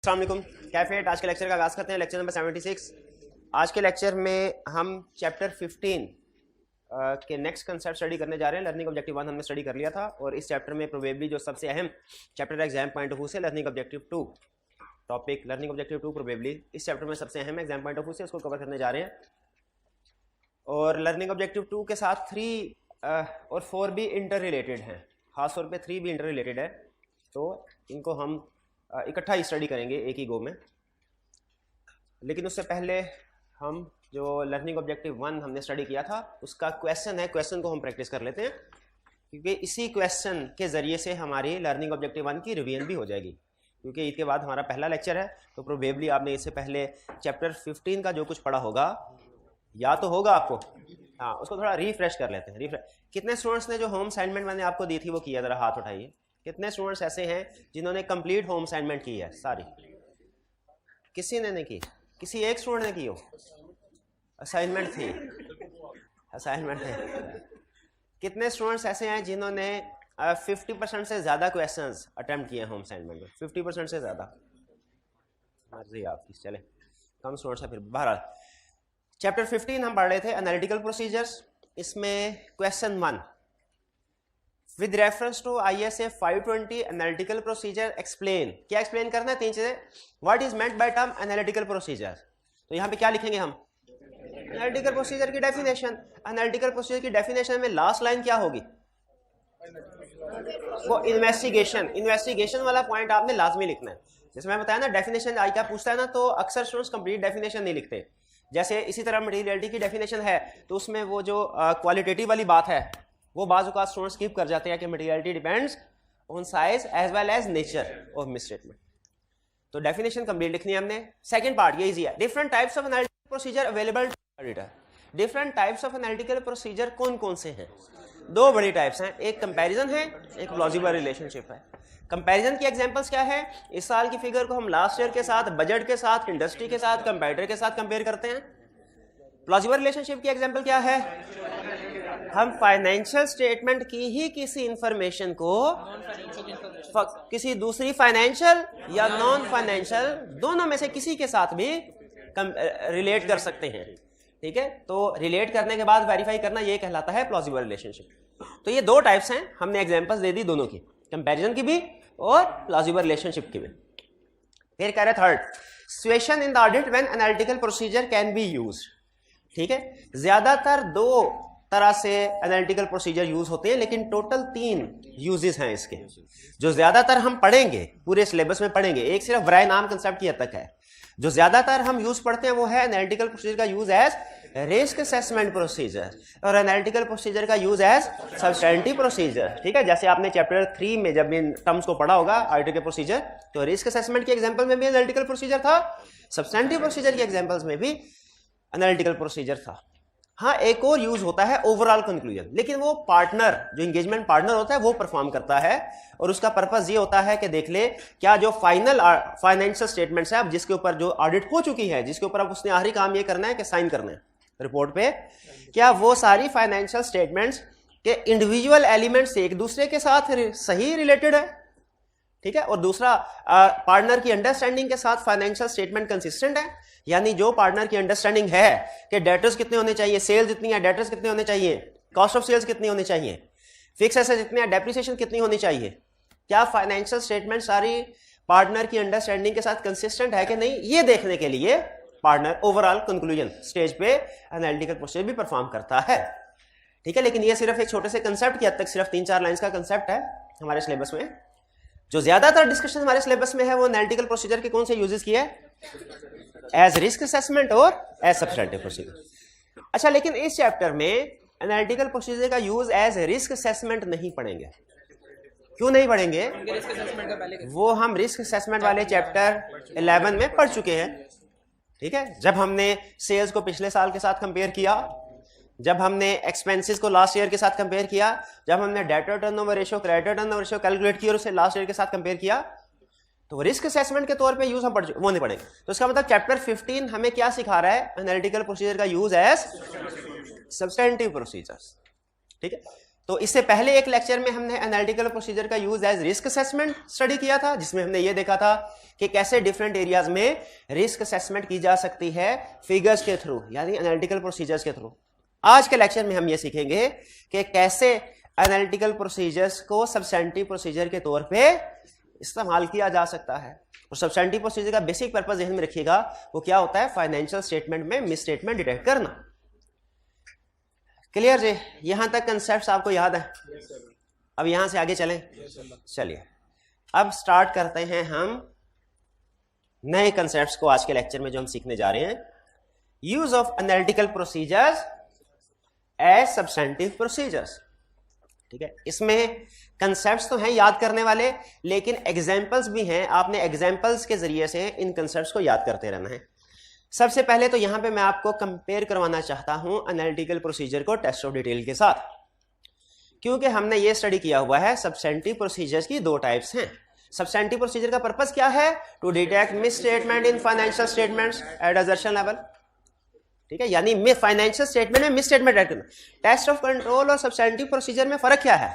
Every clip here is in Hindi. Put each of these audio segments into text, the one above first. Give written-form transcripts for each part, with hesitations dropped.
अस्सलाम वालेकुम कैफेट। आज के लेक्चर का आगाज़ करते हैं। Lecture number 76। आज के लेक्चर में हम चैप्टर 15 के नेक्स्ट कंसेप्ट स्टडी करने जा रहे हैं। लर्निंग ऑब्जेक्टिव 1 हमने स्टडी कर लिया था और इस चैप्टर में प्रोबेबली जो सबसे अहम चैप्टर है एग्जाम पॉइंट ऑफ व्यू से learning objective 2 topic learning objective 2 probably इस चैप्टर में सबसे अहम एग्जाम पॉइंट ऑफ व्यू से उसको कवर करने जा रहे हैं। और लर्निंग ऑब्जेक्टिव 2 के साथ 3 और 4 भी इंटर रिलेटेड हैं, खासतौर पर 3 भी इंटर रिलेटेड है, तो इनको हम इकट्ठा ही स्टडी करेंगे एक ही गो में। लेकिन उससे पहले हम जो लर्निंग ऑब्जेक्टिव 1 हमने स्टडी किया था उसका क्वेश्चन है, क्वेश्चन को हम प्रैक्टिस कर लेते हैं, क्योंकि इसी क्वेश्चन के ज़रिए से हमारी लर्निंग ऑब्जेक्टिव 1 की रिवीजन भी हो जाएगी। क्योंकि इसके बाद हमारा पहला लेक्चर है, तो प्रोबेबली आपने इससे पहले चैप्टर 15 का जो कुछ पढ़ा होगा या तो होगा आपको, हाँ, उसको थोड़ा रिफ्रेश कर लेते हैं। कितने स्टूडेंट्स ने जो होम असाइनमेंट मैंने आपको दी थी वो किया? ज़रा हाथ उठाइए। कितने स्टूडेंट्स ऐसे हैं जिन्होंने कंप्लीट होम असाइनमेंट की है? सारी? किसी ने नहीं की? किसी एक स्टूडेंट ने की हो? असाइनमेंट थी, असाइनमेंट है। कितने स्टूडेंट्स ऐसे हैं जिन्होंने 50% से ज़्यादा क्वेश्चंस अटेम्प्ट किए होम असाइनमेंट में? 50% से ज़्यादा? मर्जी आपकी, चले कम स्टूडेंट्स है फिर। बहरहाल चैप्टर 15 हम पढ़ रहे थे एनालिटिकल प्रोसीजर्स। इसमें question 1 with reference to ISA 520 analytical procedure explain. क्या एक्सप्लेन करना है? 3 चीजें। What is meant by term analytical procedure? तो यहाँ पे क्या लिखेंगे हम? एनालिटिकल प्रोसीजर की डेफिनेशन। एनालिटिकल प्रोसीजर की डेफिनेशन में लास्ट लाइन क्या होगी? वो इन्वेस्टिगेशन। इन्वेस्टिगेशन वाला पॉइंट आपने लाजमी लिखना है। जैसे मैं बताया ना, डेफिनेशन आई क्या पूछता है ना, तो अक्सर स्टूडेंट्स कंप्लीट डेफिनेशन नहीं लिखते। जैसे इसी तरह मटेरियलिटी की डेफिनेशन है, तो उसमें वो जो क्वालिटेटिव वाली बात है वो बाज़ औक़ात स्टूडेंट्स स्किप कर जाते हैं कि materiality depends on size as well as nature of misstatement. तो डेफिनेशन कंप्लीट लिखनी है हमने। सेकंड पार्ट ये इजी है। Different types of analytical procedure available to editor. Different types of analytical procedure कौन कौन से हैं? 2 बड़ी टाइप्स हैं, एक कंपैरिजन है, एक प्लॉजिबल रिलेशनशिप है। कंपैरिजन की एग्जांपल्स क्या है? इस साल की फिगर को हम लास्ट ईयर के साथ, बजट के साथ, इंडस्ट्री के साथ, कंपेटिटर के साथ कंपेयर करते हैं। प्लॉजिबल रिलेशनशिप की एग्जांपल क्या है? हम फाइनेंशियल स्टेटमेंट की ही किसी इंफॉर्मेशन को किसी दूसरी फाइनेंशियल या नॉन फाइनेंशियल, दोनों में से किसी के साथ भी रिलेट कर सकते हैं। ठीक है, तो रिलेट करने के बाद वेरीफाई करना ये कहलाता है प्लॉजिबल रिलेशनशिप। तो ये 2 टाइप्स हैं, हमने एग्जांपल्स दे दी दोनों की, कंपैरिजन की भी और प्लॉजिबल रिलेशनशिप की भी। फिर कह रहे third, situation in the audit when analytical procedure can be used. ठीक है, ज्यादातर 2 तरह से एनालिटिकल प्रोसीजर यूज होते हैं, लेकिन टोटल 3 यूजेस हैं इसके, जो ज्यादातर हम पढ़ेंगे, पूरे सिलेबस में पढ़ेंगे। एक सिर्फ वराय नाम कंसेप्ट की हद तक है। जो ज्यादातर हम यूज पढ़ते हैं वो है एनालिटिकल प्रोसीजर का use as risk assessment procedure और एनालिटिकल प्रोसीजर का यूज एज सब्सटेंटिव प्रोसीजर। ठीक है, जैसे आपने चैप्टर 3 में जब इन टर्म्स को पढ़ा होगा ऑडिट के प्रोसीजर, तो रिस्क असेसमेंट की एग्जांपल में भी एनालिटिकल प्रोसीजर था, सब्सटेंटिव प्रोसीजर की एग्जांपल्स में भी एनालिटिकल प्रोसीजर था। हाँ, एक और यूज होता है ओवरऑल कंक्लूजन, लेकिन वो पार्टनर, जो एंगेजमेंट पार्टनर होता है वो परफॉर्म करता है, और उसका पर्पस ये होता है कि देख ले क्या जो फाइनल फाइनेंशियल स्टेटमेंट्स है, अब जिसके ऊपर जो ऑडिट हो चुकी है, जिसके ऊपर अब उसने आखिरी काम ये करना है कि साइन करना है रिपोर्ट पे, क्या वो सारी फाइनेंशियल स्टेटमेंट्स के इंडिविजुअल एलिमेंट्स एक दूसरे के साथ सही रिलेटेड है। ठीक है, और दूसरा पार्टनर की अंडरस्टैंडिंग के साथ फाइनेंशियल स्टेटमेंट कंसिस्टेंट है। यानी जो पार्टनर की अंडरस्टैंडिंग है कि डेटर्स कितने होने चाहिए, सेल्स जितनी है, डेटर्स कितने होने चाहिए, कॉस्ट ऑफ सेल्स कितनी होनी चाहिए, फिक्स एसेट जितने हैं, डेप्रिसिएशन कितनी होनी चाहिए, क्या फाइनेंशियल स्टेटमेंट सारी पार्टनर की अंडरस्टैंडिंग के साथ कंसिस्टेंट है कि नहीं, ये देखने के लिए पार्टनर ओवरऑल कंक्लूजन स्टेज पे एनालिटिकल प्रोसीजर भी परफॉर्म करता है। ठीक है, लेकिन ये सिर्फ एक छोटे से कंसेप्ट की हद तक, सिर्फ 3-4 लाइंस का कंसेप्ट है हमारे सिलेबस में। जो ज्यादातर डिस्कशन हमारे सिलेबस में है वो एनालिटिकल प्रोसीजर के कौन से यूजेस की है? एज रिस्क असेसमेंट और एज सब्सटेंटिव प्रोसीजर। अच्छा, लेकिन इस चैप्टर में एनालिटिकल प्रोसीजर का यूज एज रिस्क असेसमेंट नहीं पढ़ेंगे। क्यों नहीं पढ़ेंगे? वो हम रिस्क असेसमेंट वाले चैप्टर 11 में पढ़ चुके हैं। ठीक है, जब हमने सेल्स को पिछले साल के साथ कंपेयर किया, जब हमने एक्सपेंसेस को लास्ट ईयर के साथ कंपेयर किया, जब हमने debtor turnover ratio, creditor turnover ratio calculate किया और उसे लास्ट ईयर के साथ कंपेयर किया, तो रिस्क असेसमेंट के तौर पे यूज हम वो नहीं पढ़ेंगे। तो इसका मतलब चैप्टर 15 हमें क्या सिखा रहा है? एनालिटिकल प्रोसीजर का यूज एज सब्सटेंटिव प्रोसीजर्स। ठीक है, तो इससे पहले एक लेक्चर में हमने एनालिटिकल प्रोसीजर का use as risk assessment study किया था, जिसमें हमने ये देखा था कि कैसे डिफरेंट एरियाज में रिस्क असेसमेंट की जा सकती है फिगर्स के थ्रू, यानी एनालिटिकल प्रोसीजर्स के थ्रू। आज के लेक्चर में हम ये सीखेंगे कि कैसे एनालिटिकल प्रोसीजर्स को सब्सटेंटिव प्रोसीजर के तौर पे इस्तेमाल किया जा सकता है। और सब्सटेंटिव प्रोसीजर का बेसिक पर्पस ध्यान में रखिएगा, वो क्या होता है, फाइनेंशियल स्टेटमेंट में मिस स्टेटमेंट डिटेक्ट करना। क्लियर जी, यहां तक कंसेप्ट आपको याद है? अब यहां से आगे चलें। चलिए अब स्टार्ट करते हैं हम नए कंसेप्ट्स को आज के लेक्चर में जो हम सीखने जा रहे हैं। Use of analytical procedures as substantive procedures. ठीक है, इसमें कंसेप्ट्स तो हैं याद करने वाले, लेकिन एग्जाम्पल्स भी हैं। आपने एग्जाम्पल्स के जरिए से इन कंसेप्ट्स को याद करते रहना है। सबसे पहले तो यहां पे मैं आपको कंपेयर करवाना चाहता हूं एनालिटिकल प्रोसीजर को टेस्ट ऑफ डिटेल के साथ, क्योंकि हमने ये स्टडी किया हुआ है सब्सटेंटिव प्रोसीजर्स की दो टाइप्स हैं। सब्सटेंटिव प्रोसीजर का पर्पस क्या है? To detect misstatement in financial statements at assertion level. ठीक है, यानी फाइनेंशियल स्टेटमेंट में मिस स्टेटमेंट ऐड करना। टेस्ट ऑफ कंट्रोल और सब्सटेंटिव प्रोसीजर में फर्क क्या है?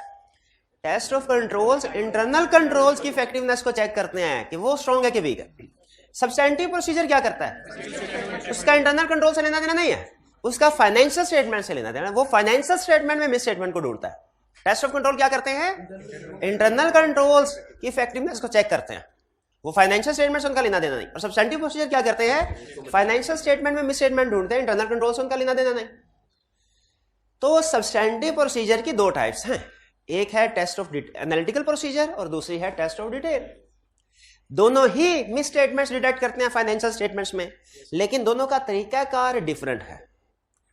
Test of controls internal controls की इफेक्टिवनेस को चेक करते हैं कि वो स्ट्रॉन्ग है कि वीक है। सब्सटेंटिव प्रोसीजर क्या करता है? उसका इंटरनल कंट्रोल से लेना देना नहीं है, उसका फाइनेंशियल स्टेटमेंट से लेना देना। वो फाइनेंशियल स्टेटमेंट में मिस स्टेटमेंट को ढूंढता है। टेस्ट ऑफ कंट्रोल क्या करते हैं? इंटरनल कंट्रोल्स की इफेक्टिवनेस को चेक करते हैं, वो फाइनेंशियल स्टेटमेंट से उनका लेना देना नहीं। और सब्सटेंटिव प्रोसीजर क्या करते हैं? फाइनेंशियल स्टेटमेंट में मिस स्टेटमेंट ढूंढते हैं, इंटरनल कंट्रोल से उनका लेना देना नहीं। तो सब्सटेंटिव प्रोसीजर की दो टाइप्स हैं, एक है टेस्ट ऑफ एनालिटिकल प्रोसीजर और दूसरी है टेस्ट ऑफ डिटेल। दोनों ही मिस स्टेटमेंट्स डिटेक्ट करते हैं फाइनेंशियल स्टेटमेंट्स में, लेकिन दोनों का तरीकाकार डिफरेंट है।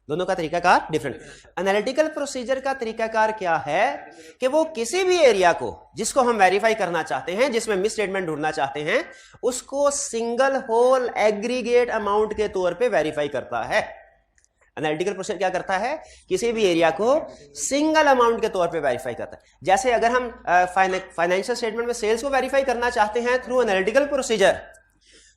दोनों का तरीकाकार डिफरेंट। एनालिटिकल प्रोसीजर का तरीकाकार क्या है कि वो किसी भी एरिया को जिसको हम वेरीफाई करना चाहते हैं, जिसमें मिस स्टेटमेंट ढूंढना चाहते हैं, उसको सिंगल होल एग्रीगेट अमाउंट के तौर पे वेरीफाई करता है। एनालिटिकल प्रोसीजर क्या करता है? किसी भी एरिया को सिंगल अमाउंट के तौर पे वेरीफाई करता है। जैसे अगर हम फाइनेंशियल स्टेटमेंट में सेल्स को वेरीफाई करना चाहते हैं थ्रू एनालिटिकल प्रोसीजर,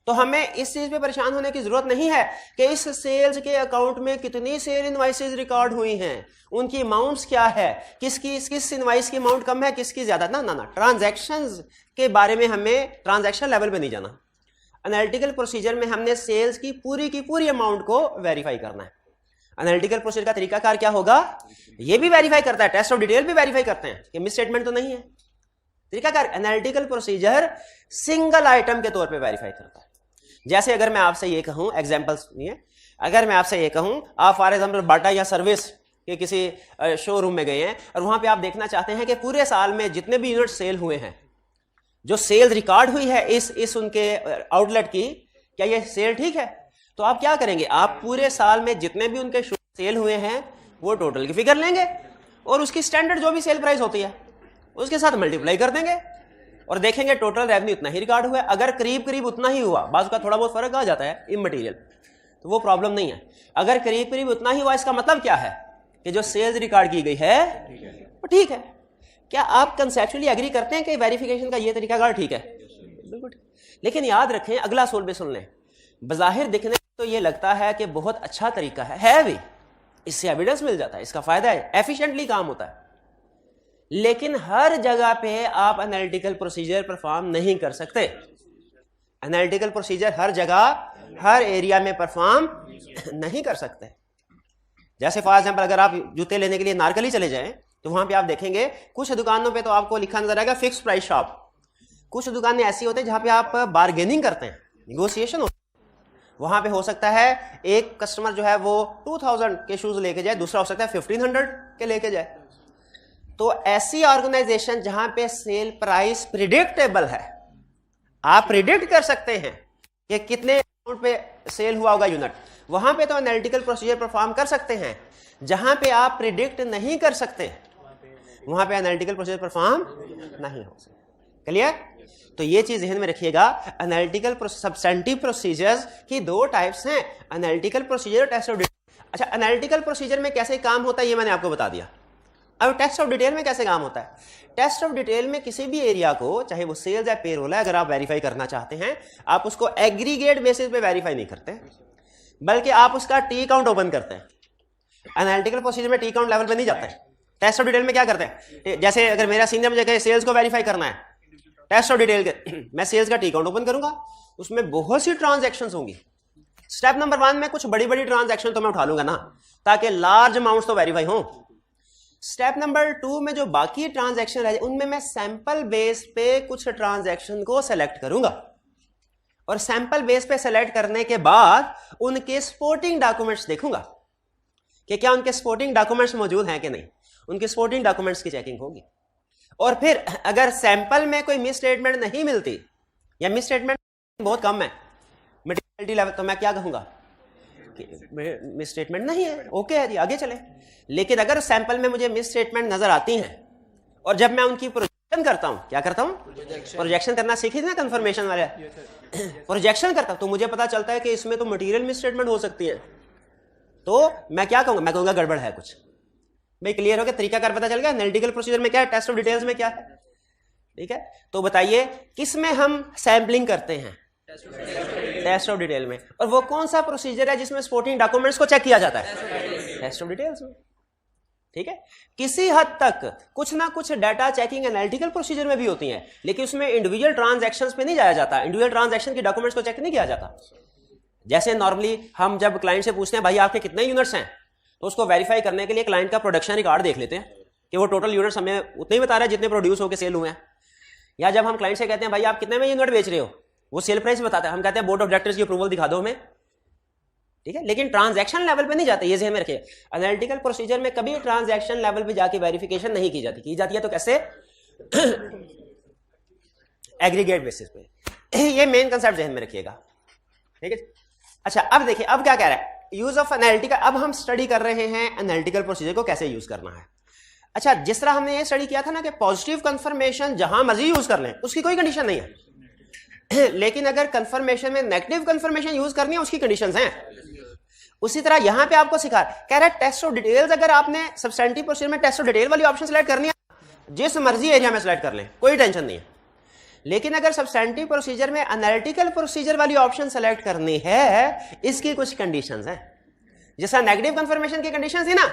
तो हमें इस चीज पे परेशान होने की जरूरत नहीं है कि इस सेल्स के अकाउंट में कितनी सेल इनवॉइसेस रिकॉर्ड हुई हैं, उनकी अमाउंट्स क्या है, किस इनवॉइस की अमाउंट कम है, किसकी ज्यादा। ना, ट्रांजैक्शंस के बारे में हमें ट्रांजैक्शन लेवल पे नहीं जाना। एनालिटिकल प्रोसीजर में हमने सेल्स की पूरी अमाउंट को वेरीफाई करना है। एनालिटिकल प्रोसीजर का तरीकाकार क्या होगा? ये भी वेरीफाई करता है, टेस्ट ऑफ डिटेल भी वेरीफाई करते हैं कि मिस स्टेटमेंट तो नहीं है। तरीकाकार एनालिटिकल प्रोसीजर सिंगल आइटम के तौर पे वेरीफाई करता है। जैसे अगर मैं आपसे ये कहूं, एग्जांपल्स नहीं है, अगर मैं आपसे ये कहूं, आप फॉर एग्जांपल बाटा या सर्विस के किसी शोरूम में गए हैं और वहां पे आप देखना चाहते हैं कि पूरे साल में जितने भी यूनिट सेल हुए हैं, जो सेल रिकॉर्ड हुई है इस उनके आउटलेट की, क्या ये सेल ठीक है? तो आप क्या करेंगे? आप पूरे साल में जितने भी उनके सेल हुए हैं वो टोटल की फिगर लेंगे और उसकी स्टैंडर्ड जो भी सेल प्राइस होती है उसके साथ मल्टीप्लाई कर देंगे और देखेंगे टोटल रेवेन्यू इतना ही रिकॉर्ड हुआ है। अगर करीब उतना ही हुआ, बाज़ का थोड़ा बहुत फर्क आ जाता है इमटेरियल, तो वो प्रॉब्लम नहीं है। अगर करीब उतना ही हुआ, इसका मतलब क्या है कि जो सेल्स रिकॉर्ड की गई है वो ठीक है। क्या आप कंसेप्चुअली एग्री करते हैं कि वेरिफिकेशन का ये तरीकाकार ठीक है? बिल्कुल। लेकिन याद रखें, अगला सोल भी सुन लें। बाहिर दिखने तो ये लगता है कि बहुत अच्छा तरीका है भी, इससे एविडेंस मिल जाता है, इसका फायदा है, एफिशिएंटली काम होता है, लेकिन हर जगह पे आप एनालिटिकल प्रोसीजर परफॉर्म नहीं कर सकते। एनालिटिकल प्रोसीजर हर जगह हर एरिया में परफॉर्म नहीं कर सकते। जैसे फॉर एग्जांपल अगर आप जूते लेने के लिए नारकली चले जाएं तो वहां पे आप देखेंगे कुछ दुकानों पे तो आपको लिखा नजर आएगा फिक्स प्राइस शॉप। कुछ दुकानें ऐसी होती हैं जहां पे आप बार्गेनिंग करते हैं, निगोशिएशन होता है। वहां पे हो सकता है एक कस्टमर जो है वो 2000 के शूज लेके जाए, दूसरा हो सकता है 1500 के लेके जाए। तो ऐसी ऑर्गेनाइजेशन जहां पे सेल प्राइस प्रिडिक्टेबल है, आप प्रिडिक्ट कर सकते हैं कि कितने अमाउंट पे सेल हुआ होगा यूनिट, वहां पे तो एनालिटिकल प्रोसीजर परफॉर्म कर सकते हैं। जहां पे आप प्रिडिक्ट नहीं कर सकते वहां पे एनालिटिकल प्रोसीजर परफॉर्म नहीं हो सकता। क्लियर? तो ये चीज ध्यान में रखिएगा। एनालिटिकल सब्सटेंटिव प्रोसीजर्स की दो टाइप्स हैं, एनालिटिकल प्रोसीजर और टेस्ट ऑफ डिटेल। अच्छा, एनालिटिकल प्रोसीजर में कैसे काम होता है ये मैंने आपको बता दिया। अब टेस्ट ऑफ डिटेल में कैसे काम होता है? टेस्ट ऑफ डिटेल में किसी भी एरिया को, चाहे वो सेल्स या पेरोल है, अगर आप वेरीफाई करना चाहते हैं, आप उसको एग्रीगेट बेसिस पे वेरीफाई नहीं करते, बल्कि आप उसका टी काउंट ओपन करते हैं। एनालिटिकल प्रोसीजर में टी काउंट लेवल पे नहीं जाता है, टेस्ट ऑफ डिटेल में क्या करते हैं, जैसे अगर मेरा सीनियर मुझे कहे सेल्स को वेरीफाई करना है, टेस्ट ऑफ डिटेल के मैं सेल्स का टी अकाउंट ओपन करूंगा, उसमें बहुत सी ट्रांजैक्शंस होंगी। स्टेप नंबर 1 में कुछ बड़ी बड़ी ट्रांजैक्शन तो मैं उठा लूंगा ना, ताकि लार्ज अमाउंट्स तो वेरीफाई हो। स्टेप नंबर 2 में जो बाकी ट्रांजैक्शन रह जाए उनमें मैं सैंपल बेस पे कुछ ट्रांजैक्शन को सेलेक्ट करूंगा, और सैंपल बेस पे सेलेक्ट करने के बाद उनके सपोर्टिंग डॉक्यूमेंट्स देखूंगा कि क्या उनके सपोर्टिंग डॉक्यूमेंट्स मौजूद हैं कि नहीं, उनके सपोर्टिंग डॉक्यूमेंट्स की चेकिंग होगी। और फिर अगर सैंपल में कोई मिस स्टेटमेंट नहीं मिलती या मिस स्टेटमेंट बहुत कम है मटेरियलिटी लेवल, तो मैं क्या कहूंगा कि मिस स्टेटमेंट नहीं है, ओके है जी, आगे चले। लेकिन अगर सैंपल में मुझे मिस स्टेटमेंट नजर आती हैं और जब मैं उनकी प्रोजेक्शन करता हूं, क्या करता हूं, प्रोजेक्शन करना सीखी थी ना कंफर्मेशन वाले, प्रोजेक्शन करता हूं तो मुझे पता चलता है कि इसमें तो मटेरियल मिस स्टेटमेंट हो सकती है, तो मैं क्या कहूंगा, मैं कहूंगा गड़बड़ है कुछ। भाई क्लियर हो गया, तरीका कार पता चल गया, एनालिटिकल प्रोसीजर में क्या है, टेस्ट ऑफ डिटेल्स में क्या है, ठीक है। तो बताइए किस में हम सैम्पलिंग करते हैं, टेस्ट ऑफ डिटेल में। और वो कौन सा प्रोसीजर है जिसमें सपोर्टिंग डॉक्यूमेंट्स को चेक किया जाता है, टेस्ट ऑफ डिटेल्स में, ठीक है। किसी हद तक कुछ ना कुछ डाटा चेकिंग एनालिटिकल प्रोसीजर में भी होती है, लेकिन उसमें इंडिविजुअल ट्रांजैक्शंस पे नहीं जाया जाता, इंडिविजुअल ट्रांजैक्शन के डॉक्यूमेंट्स को चेक नहीं किया जाता। जैसे नॉर्मली हम जब क्लाइंट से पूछते हैं भाई आपके कितने यूनिट्स हैं, तो उसको वेरीफाई करने के लिए क्लाइंट का प्रोडक्शन रिकॉर्ड देख लेते हैं कि वो टोटल यूनिट्स हमें उतने ही बता रहा है जितने प्रोड्यूस होकर सेल हुए हैं। या जब हम क्लाइंट से कहते हैं भाई आप कितने में यूनिट बेच रहे हो, वो सेल प्राइस बताता है, हम कहते हैं बोर्ड ऑफ डायरेक्टर्स की अप्रूवल दिखा दो हमें, ठीक है। लेकिन ट्रांजैक्शन लेवल पे नहीं जाते, ये ध्यान में रखिए। एनालिटिकल प्रोसीजर में कभी ट्रांजैक्शन लेवल पे जाके वेरिफिकेशन नहीं की जाती है तो कैसे, एग्रीगेट बेसिस पे। ये मेन कंसेप्ट ध्यान में रखिएगा, ठीक है। अच्छा अब देखिए, अब क्या कह रहा है, यूज ऑफ एनालिटिकल। अब हम स्टडी कर रहे हैं एनालिटिकल प्रोसीजर को कैसे यूज करना है। अच्छा, जिस तरह हमने ये स्टडी किया था ना कि पॉजिटिव कंफर्मेशन जहां मर्जी यूज कर लें, उसकी कोई कंडीशन नहीं है, लेकिन अगर कंफर्मेशन में नेगेटिव कंफर्मेशन यूज करनी है उसकी कंडीशंस हैं। उसी तरह यहां पे आपको सिखा कह रहा है टेस्ट ऑफ डिटेल्स, अगर आपने सब्सटेंटिव प्रोसीजर में टेस्ट ऑफ डिटेल वाली ऑप्शन सेलेक्ट करनी है, जिस मर्जी एरिया में सेलेक्ट कर लें, कोई टेंशन नहीं है। लेकिन अगर सब्सटेंटिव प्रोसीजर में एनालिटिकल प्रोसीजर वाली ऑप्शन सेलेक्ट करनी है, इसकी कुछ कंडीशंस हैं। जैसा नेगेटिव कंफर्मेशन की कंडीशंस थी ना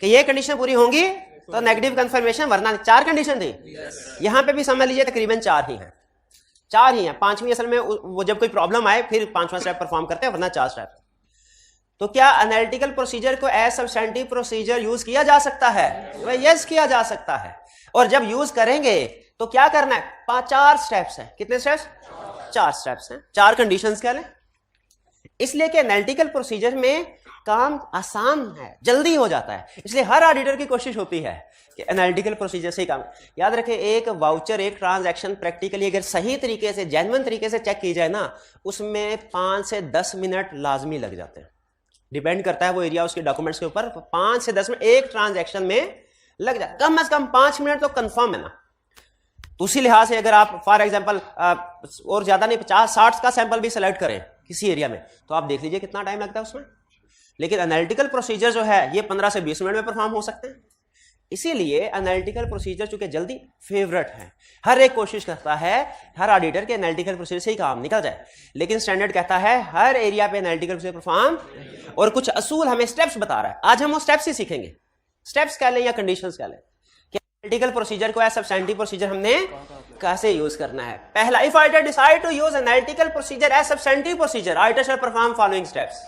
कि ये कंडीशन पूरी होंगी तो नेगेटिव कंफर्मेशन, वरना 4 कंडीशन थी, यहां पे भी समझ लीजिए तकरीबन 4 ही हैं, 4 ही हैं। 5वीं असल में वो जब कोई प्रॉब्लम आए फिर 5वां स्टेप परफॉर्म करते हैं, वरना 4 स्टेप। तो क्या एनालिटिकल प्रोसीजर को एज सब्सटेंटिव प्रोसीजर यूज किया जा सकता है? यस, किया जा सकता है। और जब यूज करेंगे तो क्या करना है, 4 स्टेप्स हैं। कितने स्टेप्स? 4 स्टेप्स हैं, 4 कंडीशंस क्या लें। इसलिए कि एनालिटिकल प्रोसीजर में काम आसान है, जल्दी हो जाता है, इसलिए हर ऑडिटर की कोशिश होती है कि एनालिटिकल प्रोसीजर से ही काम। याद रखें, एक वाउचर, एक ट्रांजैक्शन प्रैक्टिकली अगर सही तरीके से, जेन्युइन तरीके से चेक की जाए ना, उसमें 5 से 10 मिनट लाजमी लग जाते हैं। डिपेंड करता है वो एरिया उसके डॉक्यूमेंट्स के ऊपर। 5 से 10 मिनट एक ट्रांजैक्शन में लग जाए, कम से कम 5 मिनट तो कंफर्म है ना। तो उसी लिहाज से अगर आप फॉर एग्जांपल और ज्यादा नहीं 50-60 का सैंपल भी सेलेक्ट करें किसी एरिया में, तो आप देख लीजिए कितना टाइम लगता है उसमें। लेकिन एनालिटिकल प्रोसीजर जो है ये 15 से 20 मिनट में परफॉर्म हो सकते हैं। इसीलिए एनालिटिकल प्रोसीजर चूंकि जल्दी फेवरेट है, हर एक कोशिश करता है हर ऑडिटर के एनालिटिकल प्रोसीजर से ही काम निकल जाए। लेकिन स्टैंडर्ड कहता है हर एरिया पे एनालिटिकल प्रोसीजर परफॉर्म, और कुछ असूल हमें स्टेप्स बता रहा है। आज हम वो स्टेप्स ही सीखेंगे, स्टेप्स कह लें या कंडीशंस कह लें, कि एनालिटिकल प्रोसीजर को एज सब्सटेंटिव प्रोसीजर हमने कैसे यूज करना है। पहला, if auditor decide to use analytical procedure as substantive procedure, auditor shall perform following steps.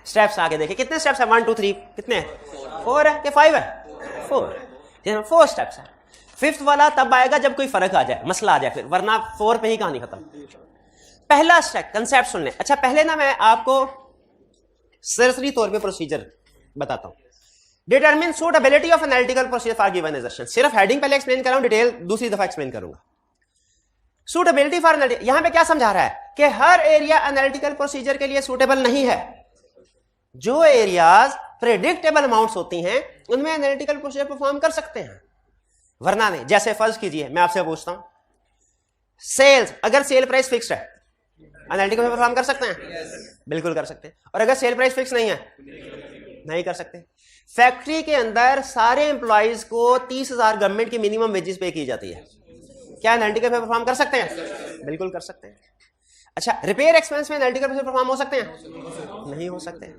Steps आगे देखिए कितने स्टेप्स है, 1 2 3 कितने हैं, 4 है कि 5 है, 4 स्टेप्स है। 5th वाला तब आएगा जब कोई फर्क आ जाए, मसला आ जाए फिर, वरना 4 पे ही कहानी खत्म। पहला स्टेप, कंसेप्ट सुन लें। अच्छा, पहले ना मैं आपको सरसरी तौर पे प्रोसीजर बताता हूं। Determine suitability of analytical procedure for given assertion. सिर्फ हेडिंग पहले एक्सप्लेन कर रहा हूं, डिटेल दूसरी दफा एक्सप्लेन करूंगा। सूटेबिलिटी फॉर एनालिटिकल, यहां पे क्या समझा रहा है कि हर एरिया एनालिटिकल प्रोसीजर के लिए सूटेबल नहीं है। जो एरियाज प्रेडिक्टेबल अमाउंट्स होती हैं उनमें एनालिटिकल प्रोसीजर परफॉर्म कर सकते हैं, वरना नहीं। जैसे फर्ज कीजिए मैं आपसे पूछता हूं, सेल्स, अगर सेल प्राइस फिक्स है एनालिटिकल परफॉर्म कर सकते हैं? बिल्कुल कर सकते हैं। और अगर सेल प्राइस फिक्स नहीं है, नहीं कर सकते। फैक्ट्री के अंदर सारे एम्प्लॉइज को 30,000 गवर्नमेंट की मिनिमम वेजेस पे की जाती है, क्या एनालिटिकल परफॉर्म कर सकते हैं? बिल्कुल कर सकते हैं। अच्छा, रिपेयर एक्सपेंस में एनालिटिकल परफॉर्म हो सकते हैं? नहीं हो सकते,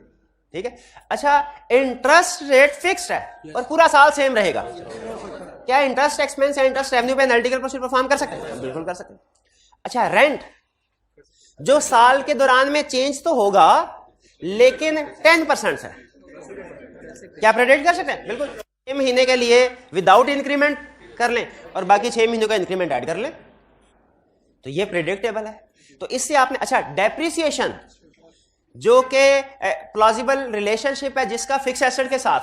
ठीक है। अच्छा, इंटरेस्ट रेट फिक्स्ड है और पूरा साल सेम रहेगा। क्या इंटरेस्ट एक्सपेंस या इंटरेस्ट रेवेन्यू पे एनालिटिकल प्रोसीजर परफॉर्म कर सकते हैं? बिल्कुल कर सकते हैं। अच्छा, रेंट जो साल के दौरान में चेंज तो होगा लेकिन 10% है, क्या प्रेडिक्ट कर सकते हैं? बिल्कुल। 6 महीने के लिए विदाउट इंक्रीमेंट कर लें और बाकी 6 महीनों का इंक्रीमेंट ऐड कर लें, तो ये प्रेडिक्टेबल है। तो इससे आपने, अच्छा, डेप्रिसिएशन जो कि प्लॉजिबल रिलेशनशिप है जिसका फिक्स एसेट के साथ,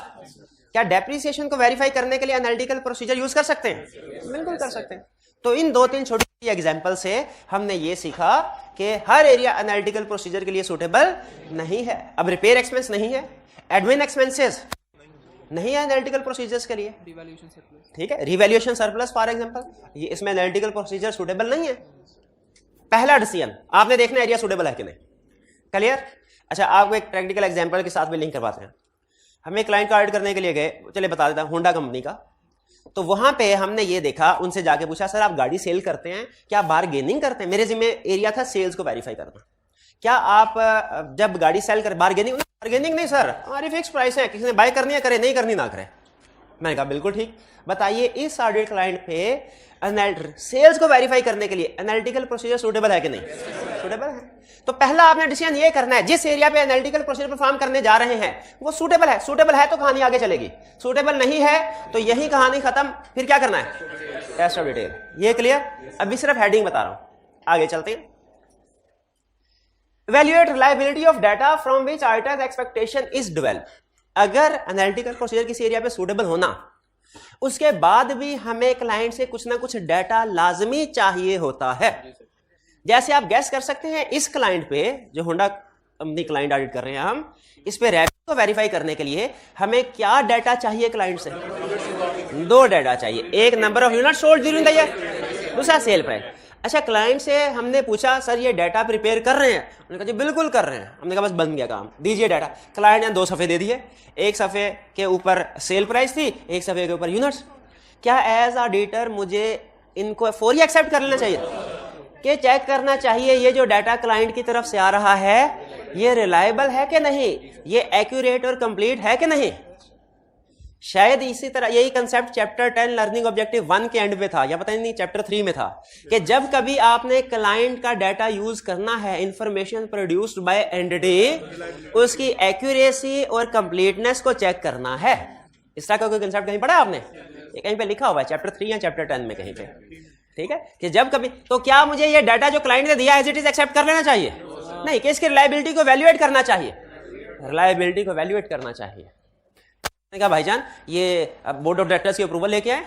क्या डेप्रिसिएशन को वेरीफाई करने के लिए एनालिटिकल प्रोसीजर यूज कर सकते हैं? बिल्कुल कर सकते हैं। तो इन 2-3 छोटी एग्जांपल से हमने ये सीखा कि हर एरिया एनालिटिकल प्रोसीजर के लिए सूटेबल नहीं है। अब रिपेयर एक्सपेंस नहीं है, एडमिन एक्सपेंसेस नहीं है एनालिटिकल प्रोसीजर्स के लिए, ठीक है। रिवैल्यूएशन सरप्लस फॉर एग्जांपल, ये इसमें एनालिटिकल प्रोसीजर सूटेबल नहीं है। पहला डिसीजन आपने देखना एरिया सूटेबल है कि नहीं। क्लियर? अच्छा, आपको एक प्रैक्टिकल एग्जांपल के साथ भी लिंक करवाते हैं। हम एक क्लाइंट का ऑडिट करने के लिए गए, चलिए बता देता हूं, होंडा कंपनी का। तो वहां पे हमने ये देखा, उनसे जाके पूछा, सर आप गाड़ी सेल करते हैं, क्या बारगेनिंग करते हैं? मेरे जिम्मे एरिया था सेल्स को वेरीफाई करना। क्या आप जब गाड़ी सेल कर बारगेनिंग नहीं सर, हमारी फिक्स प्राइस है, किसी ने बाय करनी है करे, नहीं करनी ना करे। मैंने कहा बिल्कुल ठीक। बताइए इस ऑडिट क्लाइंट पे सेल्स को वेरीफाई करने के लिए एनालिटिकल प्रोसीजर सूटेबल है कि नहीं? सूटेबल है। तो पहला आपने डिसीजन ये करना है, जिस एरिया पे एनालिटिकल प्रोसीजर परफॉर्म करने जा रहे हैं वो सूटेबल है। सूटेबल है तो कहानी आगे चलेगी, सूटेबल नहीं है तो यही कहानी खत्म। फिर क्या करना है? Test of detail. ये क्लियर? अभी सिर्फ हेडिंग बता रहा हूं, आगे चलते हैं। Evaluate reliability of data from which auditor's expectation is developed. अगर एनालिटिकल प्रोसीजर किसी एरिया पे सूटेबल होना, उसके बाद भी हमें क्लाइंट से कुछ ना कुछ डाटा लाजमी चाहिए होता है। जैसे आप गैस कर सकते हैं, इस क्लाइंट पे जो होंडा कंपनी क्लाइंट ऑडिट कर रहे हैं हम, इस पे रेवेन्यू को वेरीफाई करने के लिए हमें क्या डाटा चाहिए क्लाइंट से? 2 डाटा चाहिए, एक number of unit sold during the year, दूसरा सेल प्राइस। अच्छा, क्लाइंट से हमने पूछा सर ये डाटा प्रिपेयर कर रहे हैं? उन्होंने कहा जी बिल्कुल कर रहे हैं। हमने कहा बस बन गया काम, दीजिए डाटा। क्लाइंट ने 2 सफ़े दे दिए, एक सफ़े के ऊपर सेल प्राइस थी, एक सफ़े के ऊपर यूनिट्स। क्या एज ऑडिटर मुझे इनको फौरी एक्सेप्ट कर लेना चाहिए कि चेक करना चाहिए ये जो डाटा क्लाइंट की तरफ से आ रहा है ये रिलायबल है कि नहीं, ये एक्यूरेट और कंप्लीट है कि नहीं? शायद इसी तरह यही कंसेप्ट चैप्टर 10 लर्निंग ऑब्जेक्टिव 1 के एंड पे था, या पता नहीं चैप्टर 3 में था, कि जब कभी आपने क्लाइंट का डाटा यूज करना है, इंफॉर्मेशन प्रोड्यूस्ड बाय एंटिटी, उसकी एक्यूरेसी और कंप्लीटनेस को चेक करना है। इस तरह का कोई कंसेप्ट कहीं पढ़ा आपने? ये कहीं पे लिखा हुआ है चैप्टर 3 या चैप्टर 10 में कहीं पे, ठीक है। कि जब कभी, तो क्या मुझे ये डाटा जो क्लाइंट ने दिया एज इट इज एक्सेप्ट कर लेना चाहिए? नहीं, कि इसकी रिलायबिलिटी को वैल्यूएट करना चाहिए, रिलायबिलिटी को वैल्यूएट करना चाहिए। मैंने कहा भाईजान ये बोर्ड ऑफ डायरेक्टर्स की अप्रूवल लेके आए,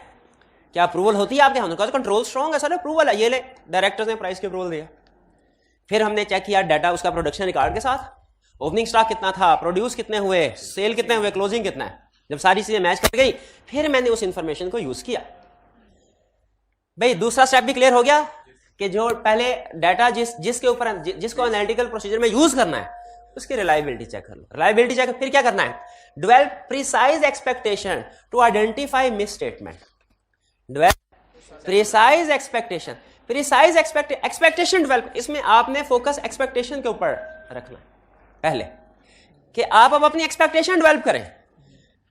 क्या अप्रूवल होती है आपके? हमने कहा कंट्रोल स्ट्रॉन्ग है सर, अप्रूवल है, ये ले डायरेक्टर्स ने प्राइस की अप्रूवल दिया। फिर हमने चेक किया डाटा उसका प्रोडक्शन रिकॉर्ड के साथ, ओपनिंग स्टॉक कितना था, प्रोड्यूस कितने हुए, सेल कितने हुए, क्लोजिंग कितना है। जब सारी चीजें मैच कर गई फिर मैंने उस इंफॉर्मेशन को यूज किया। भाई दूसरा स्टेप भी क्लियर हो गया कि जो पहले डाटा जिसके ऊपर जिसको एनालिटिकल प्रोसीजर में यूज करना है उसकी रिलायबिलिटी चेक कर लो। रिलायबिलिटी चेक फिर क्या करना है? Develop precise expectation to identify misstatement. Develop precise expectation, precise expectation develop, इसमें आपने फोकस एक्सपेक्टेशन के ऊपर रखना पहले, कि आप अब अपनी एक्सपेक्टेशन डेवलप करें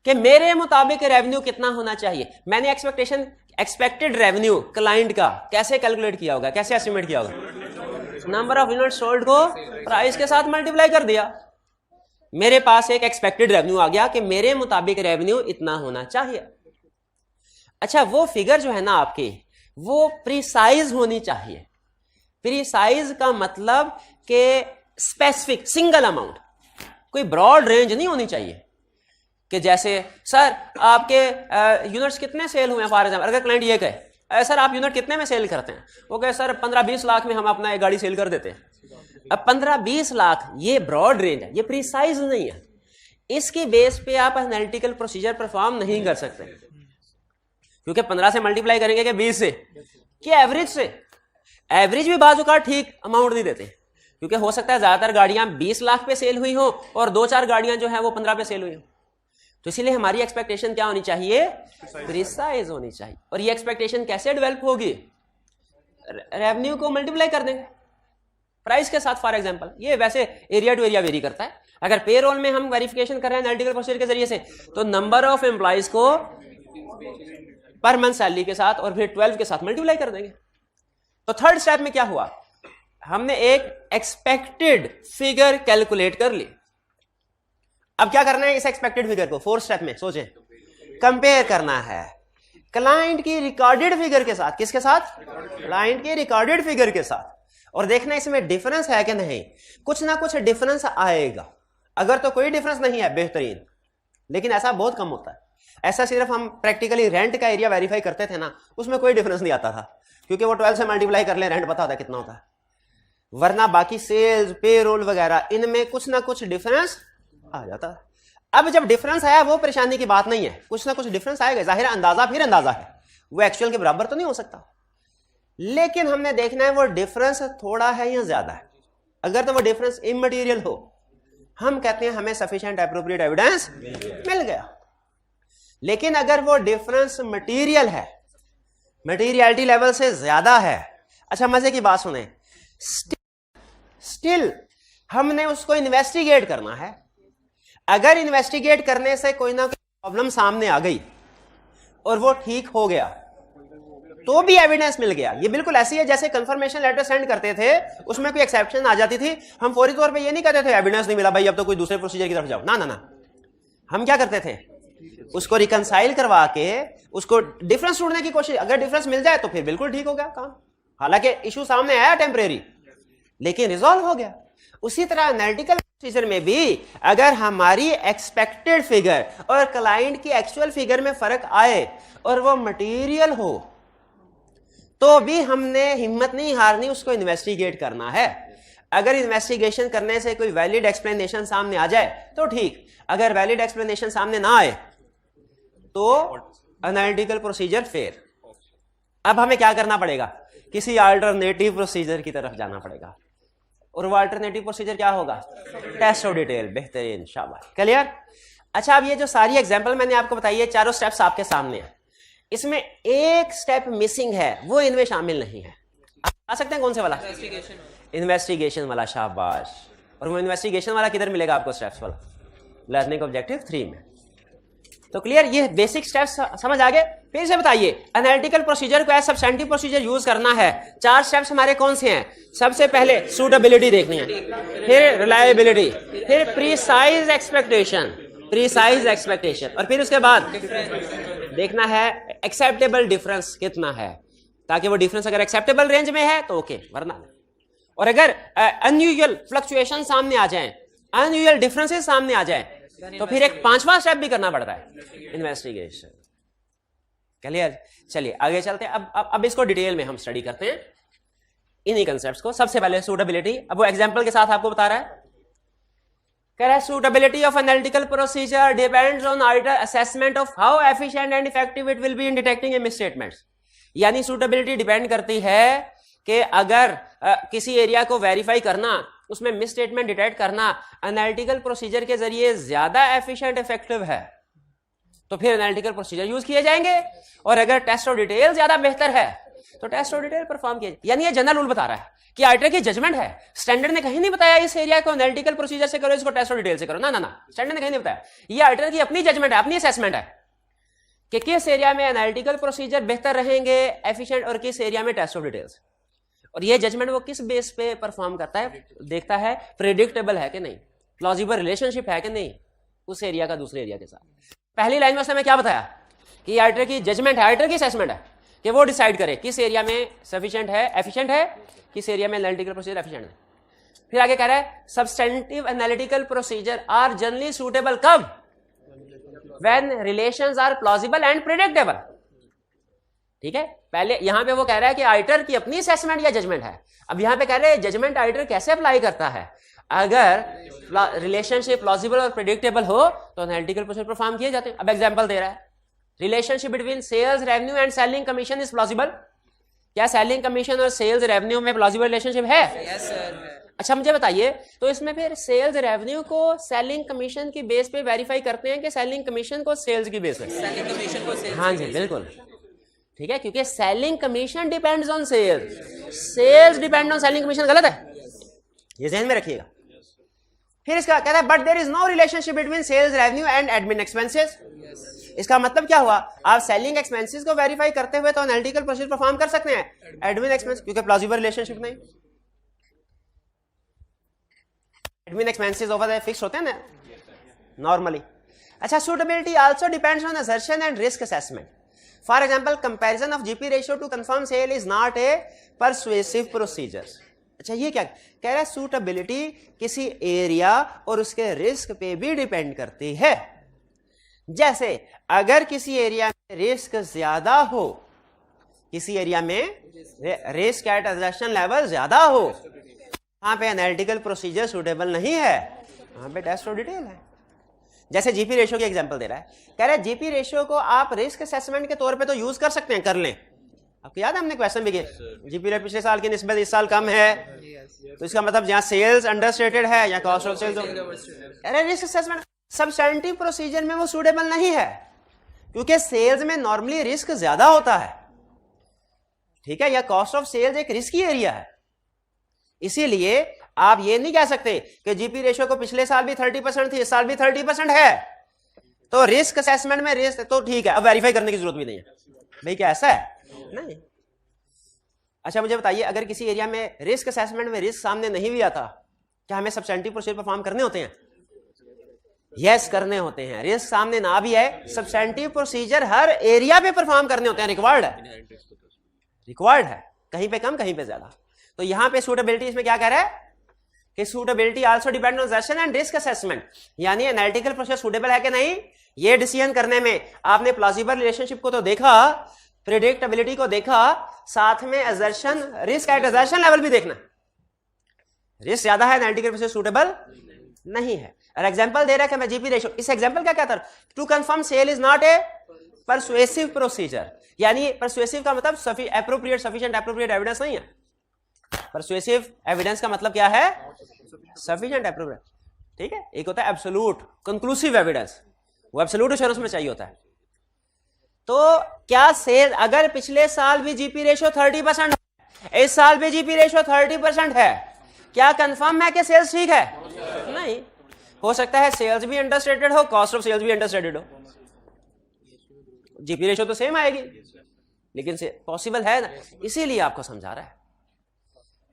कि मेरे मुताबिक रेवेन्यू कितना होना चाहिए। मैंने एक्सपेक्टेड रेवेन्यू क्लाइंट का कैसे कैलकुलेट किया होगा, कैसे एस्टिमेट किया होगा? नंबर ऑफ यूनिट सोल्ड को प्राइस के साथ मल्टीप्लाई कर दिया, मेरे पास एक एक्सपेक्टेड रेवेन्यू आ गया कि मेरे मुताबिक रेवेन्यू इतना होना चाहिए। अच्छा, वो फिगर जो है ना आपकी, वो प्रिसाइज होनी चाहिए। प्रिसाइज का मतलब कि स्पेसिफिक सिंगल अमाउंट, कोई ब्रॉड रेंज नहीं होनी चाहिए कि जैसे सर आपके यूनिट्स कितने सेल हुए हैं। फॉर एग्जाम्पल अगर क्लाइंट ये कहे सर आप यूनिट कितने में सेल करते हैं, वो कहे सर 15-20 लाख में हम अपना एक गाड़ी सेल कर देते हैं। अब 15-20 लाख ये ब्रॉड रेंज है, ये प्रिसाइज नहीं है। इसकी बेस पे आप एनालिटिकल प्रोसीजर परफॉर्म नहीं कर सकते, क्योंकि 15 से मल्टीप्लाई करेंगे कि 20 से, कि एवरेज से। एवरेज भी बाजू का ठीक अमाउंट नहीं देते, क्योंकि हो सकता है ज्यादातर गाड़ियां 20 लाख पे सेल हुई हो और 2-4 गाड़ियां जो है वो 15 पे सेल हुई हो। तो इसीलिए हमारी एक्सपेक्टेशन क्या होनी चाहिए? प्रिसाइज होनी चाहिए। और ये एक्सपेक्टेशन कैसे डेवलप होगी? रेवेन्यू को मल्टीप्लाई कर देंगे। प्राइस के साथ फॉर एग्जांपल। ये वैसे एरिया टू एरिया वेरी करता है। अगर पेरोल में हम वेरिफिकेशन कर रहे हैं एनालिटिकल प्रोसीजर के जरिए से, तो नंबर ऑफ एम्प्लॉइज को पर मंथ सैलरी के साथ और फिर 12 के साथ मल्टीप्लाई कर देंगे। तो थर्ड स्टेप में क्या हुआ, हमने एक एक्सपेक्टेड फिगर कैलकुलेट कर ली। अब क्या करना है इस एक्सपेक्टेड फिगर को, फोर्थ स्टेप में सोचें, कंपेयर करना है क्लाइंट की रिकॉर्डेड फिगर के साथ। किसके साथ? क्लाइंट की रिकॉर्डेड फिगर के साथ। और देखना इसमें डिफरेंस है कि नहीं, कुछ ना कुछ डिफरेंस आएगा। अगर तो कोई डिफरेंस नहीं है बेहतरीन, लेकिन ऐसा बहुत कम होता है। ऐसा सिर्फ हम प्रैक्टिकली रेंट का एरिया वेरीफाई करते थे ना, उसमें कोई डिफरेंस नहीं आता था, क्योंकि वो 12 से मल्टीप्लाई कर ले, रेंट पता होता है कितना होता है। वरना बाकी सेल्स, पेरोल वगैरह, इनमें कुछ ना कुछ डिफरेंस आ जाता है। अब जब डिफरेंस आया वो परेशानी की बात नहीं है, कुछ ना कुछ डिफरेंस आएगा, जाहिर अंदाजा फिर अंदाजा है, वो एक्चुअल के बराबर तो नहीं हो सकता। लेकिन हमने देखना है वो डिफरेंस थोड़ा है या ज्यादा है। अगर तो वो डिफरेंस इमटेरियल हो, हम कहते हैं हमें सफिशिएंट एप्रोप्रिएट एविडेंस मिल गया। लेकिन अगर वो डिफरेंस मटेरियल है, मटेरियलिटी लेवल से ज्यादा है, अच्छा मजे की बात सुने, स्टिल हमने उसको इन्वेस्टिगेट करना है। अगर इन्वेस्टिगेट करने से कोई ना कोई प्रॉब्लम सामने आ गई और वो ठीक हो गया, तो भी एविडेंस मिल गया। ये बिल्कुल ऐसी है जैसे कंफर्मेशन लेटर सेंड करते थे, उसमें कोई एक्सेप्शन आ जाती थी, हम फौरी तौर पे ये नहीं कहते थे एविडेंस नहीं मिला भाई अब तो कोई दूसरे प्रोसीजर की तरफ जाओ, ना ना ना। हम क्या करते थे, उसको रिकंसाइल करवा के उसको डिफरेंस ढूंढने की कोशिश। अगर डिफरेंस मिल जाए तो फिर बिल्कुल ठीक हो गया काम। हालांकि इशू सामने आया टेम्परेरी, लेकिन रिजॉल्व हो गया। उसी तरह एनालिटिकल प्रोसीजर में भी अगर हमारी एक्सपेक्टेड फिगर और क्लाइंट की एक्चुअल फिगर में फर्क आए और वो मटेरियल हो, तो भी हमने हिम्मत नहीं हारनी, उसको इन्वेस्टिगेट करना है। अगर इन्वेस्टिगेशन करने से कोई वैलिड एक्सप्लेनेशन सामने आ जाए तो ठीक, अगर वैलिड एक्सप्लेनेशन सामने ना आए तो एनालिटिकल प्रोसीजर फेल। अब हमें क्या करना पड़ेगा, किसी अल्टरनेटिव प्रोसीजर की तरफ जाना पड़ेगा। और वो अल्टरनेटिव प्रोसीजर क्या होगा, टेस्ट ऑफ डिटेल। बेहतरीन, शाबाश, क्लियर। अच्छा, अब ये जो सारी एग्जांपल मैंने आपको बताई है, चारों स्टेप्स आपके सामने हैं, इसमें एक स्टेप मिसिंग है, वो इनमें शामिल नहीं है। आप आ सकते हैं कौन से वाला? इन्वेस्टिगेशन वाला, शाबाश। और वो इन्वेस्टिगेशन वाला किधर मिलेगा आपको? स्टेप्स वाला, लर्निंग ऑब्जेक्टिव 3 में। तो क्लियर, ये बेसिक स्टेप्स समझ आ गए। फिर से बताइए, एनालिटिकल प्रोसीजर को एज सब्सटेंटिव प्रोसीजर यूज करना है, 4 स्टेप्स हमारे कौन से हैं? सबसे पहले सूटेबिलिटी देखनी है, फिर रिलायबिलिटी, फिर प्रीसाइज एक्सपेक्टेशन, प्रीसाइज एक्सपेक्टेशन, और फिर उसके बाद देखना है एक्सेप्टेबल डिफरेंस कितना है, ताकि वो डिफरेंस अगर एक्सेप्टेबल रेंज में है तो ओके, वरना। और अगर अनयूजुअल फ्लक्चुएशन सामने आ जाए, अनयूजुअल डिफरेंसेस सामने आ जाए, तो फिर एक 5वां स्टेप भी करना पड़ता है, इन्वेस्टिगेशन। क्लियर। चलिए आगे चलते हैं। अब इसको डिटेल में हम स्टडी करते हैं, इन्हीं कंसेप्ट्स को। सबसे पहले सूटेबिलिटी, अब वो एग्जांपल के साथ आपको बता रहा है। कह रहा है suitability of analytical procedure depends on auditor assessment of how efficient and effective it will be in detecting a misstatements। यानी suitability डिपेंड करती है कि अगर किसी एरिया को वेरीफाई करना, उसमें मिसस्टेटमेंट डिटेक्ट करना एनालिटिकल प्रोसीजर के जरिए ज्यादा एफिशिएंट इफेक्टिव है, तो फिर एनालिटिकल प्रोसीजर यूज किए जाएंगे। और अगर टेस्ट ऑफ डिटेल ज्यादा बेहतर है तो टेस्ट ऑफ डिटेल परफॉर्म किए। यानी ये जनरल रूल बता रहा है कि ऑडिटर की जजमेंट है, स्टैंडर्ड ने कहीं नहीं बताया इस एरिया को एनालिटिकल प्रोसीजर से करो, इसको टेस्ट ऑफ डिटेल से करो, ना ना ना, स्टैंडर्ड ने कहीं नहीं बताया। ये ऑडिटर की अपनी जजमेंट है, अपनी असेसमेंट है कि किस एरिया में एनालिटिकल प्रोसीजर बेहतर रहेंगे, एफिशिएंट, और किस एरिया में टेस्ट ऑफ डिटेल्स। और ये जजमेंट वो किस बेस पे परफॉर्म करता है, देखता है प्रेडिक्टेबल है कि नहीं, प्लॉजिबल रिलेशनशिप है कि नहीं उस एरिया का दूसरे एरिया के साथ। पहली लाइन में उसने क्या बताया कि ऑडिटर की जजमेंट है, ऑडिटर की असेसमेंट है कि वो डिसाइड करे किस एरिया में सफिशिएंट है, एफिशिएंट है, किस एरिया में एनालिटिकल प्रोसीजर एफिशिएंट है। फिर आगे कह रहा है substantive analytical procedure are generally suitable कब? When relations are plausible and predictable. ठीक है, पहले यहां पे वो कह रहा है कि ऑडिटर की अपनी असेसमेंट या जजमेंट है। अब यहां पे कह रहे हैं जजमेंट ऑडिटर कैसे अप्लाई करता है, अगर रिलेशनशिप प्लॉजिबल और प्रेडिक्टेबल हो तो एनालिटिकल प्रोसीजर परफॉर्म किए जाते हैं। अब एग्जांपल दे रहा है, relationship between sales revenue and selling commission is plausible. क्या सेलिंग कमीशन और सेल्स रेवेन्यू में प्लॉजिबल रिलेशनशिप है? Yes sir. अच्छा मुझे बताइए, तो इसमें फिर सेल्स रेवेन्यू को सेलिंग कमीशन की बेस पे वेरीफाई करते हैं कि सेलिंग कमीशन को सेल्स की बेस पे? सेलिंग कमीशन को सेल्स। हाँ जी बिल्कुल, ठीक है, क्योंकि selling commission depends on sales, sales depend on selling commission. गलत है? ये ध्यान में रखिएगा। फिर इसका कहता है but there is no relationship between sales revenue and admin expenses. इसका मतलब क्या हुआ, आप सेलिंग एक्सपेंसेस को वेरीफाई करते हुए तो एनालिटिकल प्रोसीजर परफॉर्म कर सकते हैं, एडमिन एक्सपेंस क्योंकि प्लॉजिबल रिलेशनशिप नहीं। Admin expenses over the fix होते हैं ना नॉर्मली। अच्छा, suitability also depends on assertion and risk assessment. For example, comparison of GP ratio to confirm sale is not a persuasive procedure. अच्छा, ये क्या कह रहा है, सूटेबिलिटी किसी एरिया और उसके रिस्क पे भी डिपेंड करती है। जैसे अगर किसी एरिया में रिस्क ज्यादा हो, किसी एरिया में रिस्क एट असर्शन लेवल ज्यादा हो, वहां पे एनालिटिकल प्रोसीजर सूटेबल नहीं है, वहां पे टेस्ट और डिटेल है। जैसे जीपी रेशियो की एग्जांपल दे रहा है, कह रहे हैं जीपी रेशियो को आप रिस्क असेसमेंट के तौर पे तो यूज कर सकते हैं, कर लें। आपको याद है हमने क्वेश्चन भी किया, जीपी रेशियो पिछले साल की निस्बत इस साल कम है, तो इसका मतलब जहां सेल्स अंडरस्टेटेड है या कॉस्ट ऑफ सेल्स, अरे रिस्क असेसमेंट सब्सटेंटिव प्रोसीजर में वो सूटेबल नहीं है, क्योंकि सेल्स में नॉर्मली रिस्क ज्यादा होता है, ठीक है, या कॉस्ट ऑफ सेल्स एक रिस्की एरिया है। इसीलिए आप ये नहीं कह सकते कि जीपी रेशियो को पिछले साल भी 30% थी, इस साल भी 30% है, तो रिस्क असेसमेंट में रिस्क तो ठीक है, अब वेरीफाई करने की जरूरत भी नहीं है। भाई क्या ऐसा है? नहीं। अच्छा, मुझे बताइए, अगर किसी एरिया में रिस्क असेसमेंट में रिस्क सामने नहीं भी आता, क्या हमें सब्सटेंटिव प्रोसीजर परफॉर्म करने होते हैं? यस, करने होते हैं। रिस्क सामने ना भी है, सब्सटेंटिव प्रोसीजर हर एरिया पे परफॉर्म करने होते हैं, रिक्वायर्ड है, रिक्वायर्ड है, कहीं पे कम कहीं पे ज्यादा। तो यहां पे सूटेबिलिटी इसमें क्या कह रहा है कि suitability also depend on assertion and risk assessment, यानी एनालिटिकल प्रोसेस सूटेबल है कि नहीं, ये डिसीजन करने में आपने प्लॉजिबल रिलेशनशिप को तो देखा, प्रेडिक्टेबिलिटी को देखा, साथ में assertion, risk at assertion level भी देखना। रिस्क ज्यादा है, एनालिटिकल प्रोसेस सूटेबल नहीं है। और एग्जांपल दे रहा है कि मैं जीपी रेशियो, इस एग्जांपल क्या कहता है, to confirm sale is not a persuasive procedure, यानी परसुएसिव का मतलब एप्रोप्रिएट, सफिशिएंट एप्रोप्रिएट एविडेंस नहीं है। परसुएसिव एविडेंस का मतलब क्या है, सफिशिएंट एप्रोप्रिएट, ठीक है। एक होता है एब्सोल्यूट कंक्लूसिव एविडेंस, वो एब्सोल्यूट एश्योरेंस में चाहिए होता है। तो क्या सेल, अगर पिछले साल भी जीपी रेशियो 30% है, इस साल भी जीपी रेशियो 30% है, क्या कंफर्म है कि सेल्स ठीक है? नहीं, हो सकता है सेल्स भी अंडरस्टेटेड हो, कॉस्ट ऑफ सेल्स भी अंडरस्टेटेड हो, जीपी रेशियो तो सेम आएगी, लेकिन पॉसिबल है ना, इसीलिए आपको समझा रहा है,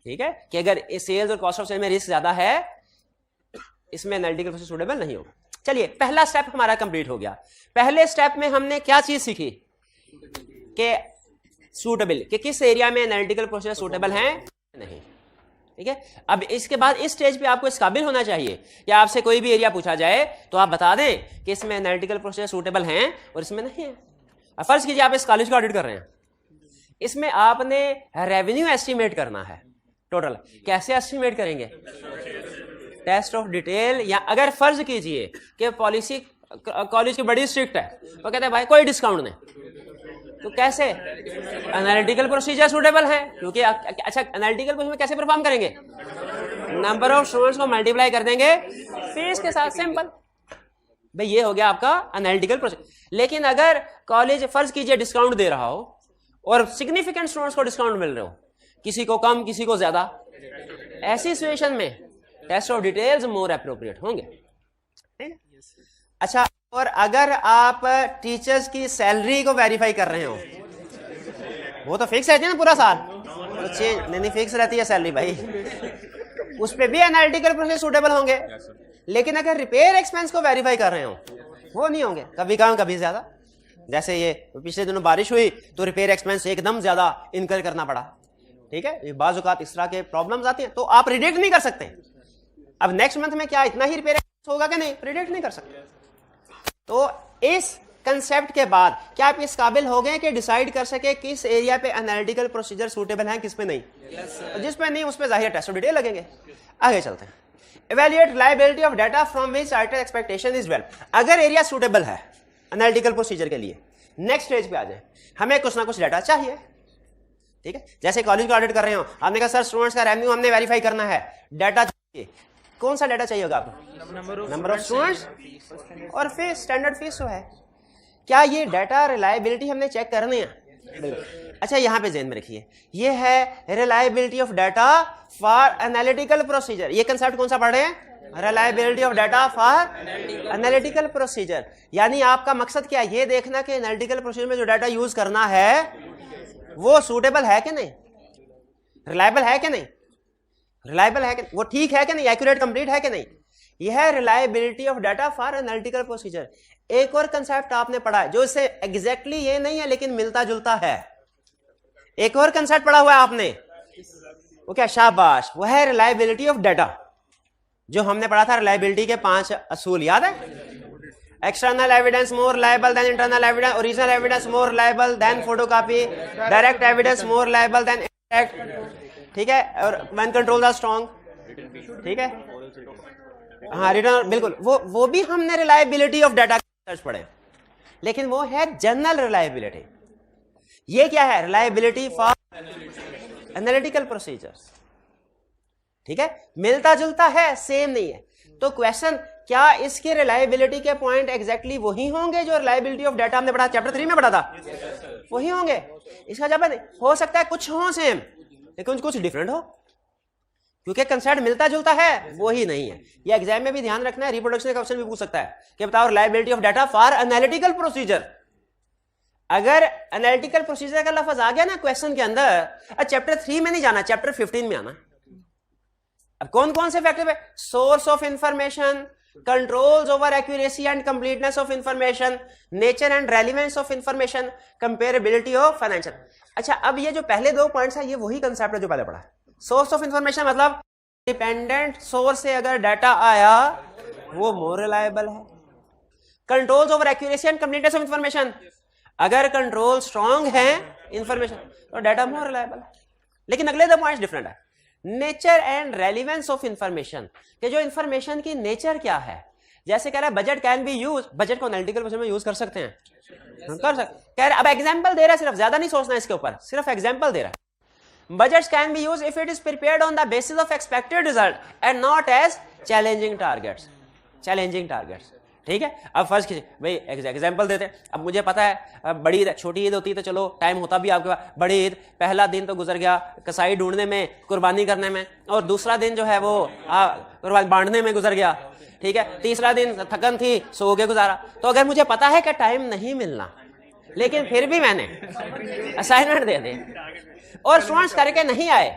ठीक है, कि अगर सेल्स और कॉस्ट ऑफ सेल में रिस्क ज्यादा है, इसमें एनालिटिकल प्रोसेस सूटेबल नहीं होगा। चलिए, पहला स्टेप हमारा कंप्लीट हो गया। पहले स्टेप में हमने क्या चीज सीखी कि सूटेबल, कि किस एरिया में एनालिटिकल प्रोसेस सूटेबल है नहीं, ठीक है। अब इसके बाद इस स्टेज पे आपको इस काबिल होना चाहिए कि आपसे कोई भी एरिया पूछा जाए तो आप बता दें कि इसमें एनालिटिकल प्रोसेस सूटेबल हैं और इसमें नहीं है। अब फर्ज कीजिए आप इस कॉलेज का ऑडिट कर रहे हैं, इसमें आपने रेवेन्यू एस्टिमेट करना है टोटल, कैसे एस्टिमेट करेंगे? टेस्ट ऑफ डिटेल, या अगर फर्ज कीजिए कि पॉलिसी कॉलेज की बड़ी स्ट्रिक्ट है, वो कहते हैं भाई कोई डिस्काउंट नहीं, तो कैसे? एनालिटिकल प्रोसीजर सूटेबल है, क्योंकि अच्छा एनालिटिकल प्रोसीजर कैसे परफॉर्म करेंगे? नंबर ऑफ स्टूडेंट्स को मल्टीप्लाई कर देंगे फीस के साथ, सिंपल। भाई ये हो गया आपका एनालिटिकल प्रोसीजर। लेकिन अगर कॉलेज फर्ज कीजिए डिस्काउंट दे रहा हो और सिग्निफिकेंट स्टूडेंट्स को डिस्काउंट मिल रहे हो, किसी को कम किसी को ज्यादा, ऐसी सिचुएशन में test of details more appropriate होंगे, ठीक है। अच्छा, और अगर आप टीचर्स की सैलरी को वेरीफाई कर रहे हो, वो तो फिक्स रहती है ना पूरा साल, तो चेंज नहीं फिक्स रहती है सैलरी भाई, उस पे भी एनालिटिकल प्रोसेस सूटेबल होंगे। लेकिन अगर रिपेयर एक्सपेंस को वेरीफाई कर रहे हो, वो नहीं होंगे, कभी कम कभी ज्यादा। जैसे ये पिछले दिनों बारिश हुई तो रिपेयर एक्सपेंस एकदम ज्यादा इनकर करना पड़ा, ठीक है, ये बाज़ औक़ात इस तरह के प्रॉब्लम्स आती हैं, तो आप प्रिडिक्ट नहीं कर सकते अब नेक्स्ट मंथ में क्या इतना ही रिपेयर होगा कि नहीं, प्रिडिक्ट नहीं कर सकते। तो इस कंसेप्ट के बाद क्या आप इस काबिल हो गए कि डिसाइड कर सके किस एरिया पे एनालिटिकल प्रोसीजर सूटेबल है, किस पे नहीं? तो जिस पे नहीं उस पे जाहिर टेस्ट ऑफ डिटेल लगेंगे। आगे चलते हैं। Evaluate reliability of data from which certain expectation is well. अगर एरिया सूटेबल है एनालिटिकल प्रोसीजर के लिए, नेक्स्ट स्टेज पे आ जाए, हमें कुछ ना कुछ डाटा चाहिए, ठीक है। जैसे कॉलेज का ऑडिट कर रहे हो, आपने कहा सर स्टूडेंट्स का रेवेन्यू हमने वेरीफाई करना है, डाटा चाहिए। कौन सा डाटा चाहिए होगा आपको? नंबर ऑफ स्टूडेंट्स और फीस, स्टैंडर्ड फीस जो है। क्या ये डाटा रिलायबिलिटी हमने चेक करनी है? अच्छा यहां पे ध्यान में रखिए, ये है reliability of data for analytical procedure. ये कंसेप्ट कौन सा पढ़ रहे हैं? Reliability of data for analytical procedure. यानी आपका मकसद क्या है? ये देखना कि एनालिटिकल प्रोसीजर में जो डाटा यूज करना है वो सूटेबल है कि नहीं, रिलायबल है कि नहीं, रिलायबल है कि वो ठीक है कि नहीं, एक्यूरेट कंप्लीट है कि नहीं। यह है reliability of data for analytical procedure. एक और कंसेप्ट आपने पढ़ा है जो इससे एग्जैक्टली ये नहीं है लेकिन मिलता जुलता है। एक और कंसेप्ट पढ़ा हुआ है आपने, वो क्या? शाबाश, वो है रिलायबिलिटी ऑफ डाटा, जो हमने पढ़ा था रिलायबिलिटी के 5 असूल, याद है? External evidence more reliable then internal evidence, original evidence more reliable then photocopy, direct evidence more reliable then indirect, ठीक है? और व्हेन कंट्रोल्स आर स्ट्रांग, ठीक है? हाँ रिटर्न, बिल्कुल। वो भी हमने रिलायबिलिटी ऑफ डाटा सर्च पढ़े, लेकिन वो है जनरल रिलायबिलिटी। ये क्या है? रिलायबिलिटी फॉर एनालिटिकल प्रोसीजर्स, ठीक है? मिलता जुलता है, सेम नहीं है। तो क्वेश्चन, क्या इसके रिलायबिलिटी के पॉइंट एग्जैक्टली वही होंगे जो रिलायबिलिटी ऑफ डाटा हमने पढ़ा चैप्टर 3 में पढ़ा था? वही होंगे। इसका जवाब हो सकता है कुछ हो सेम लेकिन कुछ डिफरेंट हो, क्योंकि कंसेप्ट मिलता जुलता है, वो ही नहीं है। ये एग्जाम में भी ध्यान रखना है, रिप्रोडक्शन का क्वेश्चन भी पूछ सकता है कि बताओ reliability of data for analytical procedure. अगर एनालिटिकल प्रोसीजर का लफ्ज आ गया ना क्वेश्चन के अंदर, चैप्टर 3 में नहीं जाना, चैप्टर 15 में आना। अब कौन कौन से फैक्टर है? Source of information, controls over accuracy and completeness of information, nature and relevance of information, comparability of financial. अच्छा, अब ये जो पहले 2 पॉइंट्स है, ये वही कंसेप्ट है जो पहले पढ़ा। सोर्स ऑफ इंफॉर्मेशन मतलब डिपेंडेंट सोर्स से अगर डाटा आया वो मोर रिलायबल है। Controls over accuracy and completeness of information, अगर कंट्रोल स्ट्रांग है इंफॉर्मेशन तो डाटा मोर रिलायबल है। लेकिन अगले 2 पॉइंट्स डिफरेंट है। Nature and relevance of information, कि जो इंफॉर्मेशन की नेचर क्या है। जैसे कह रहा है budget can be use, budget को एनालिटिकल प्रोसीजर में यूज कर सकते हैं, हम कर सकते। कह रहा है, अब एग्जांपल दे रहा है, सिर्फ ज्यादा नहीं सोचना इसके ऊपर, सिर्फ एग्जांपल दे रहा है। Budgets can be use if it is prepared on the basis of expected result and not as challenging targets, challenging targets, ठीक है? अब फर्स्ट कीजिए भाई, एग्जांपल देते हैं। अब मुझे पता है बड़ी ईद, छोटी ईद होती तो चलो टाइम होता भी आपके पास। बड़ी ईद पहला दिन तो गुजर गया कसाई ढूंढने में, कुर्बानी करने में, और दूसरा दिन जो है वो कुर्बानी बांटने में गुजर गया, ठीक है? तीसरा दिन थकन थी, सो के गुजारा। तो अगर मुझे पता है कि टाइम नहीं मिलना, लेकिन फिर भी मैंने असाइनमेंट दे दी और स्टूडेंट्स करके नहीं आए,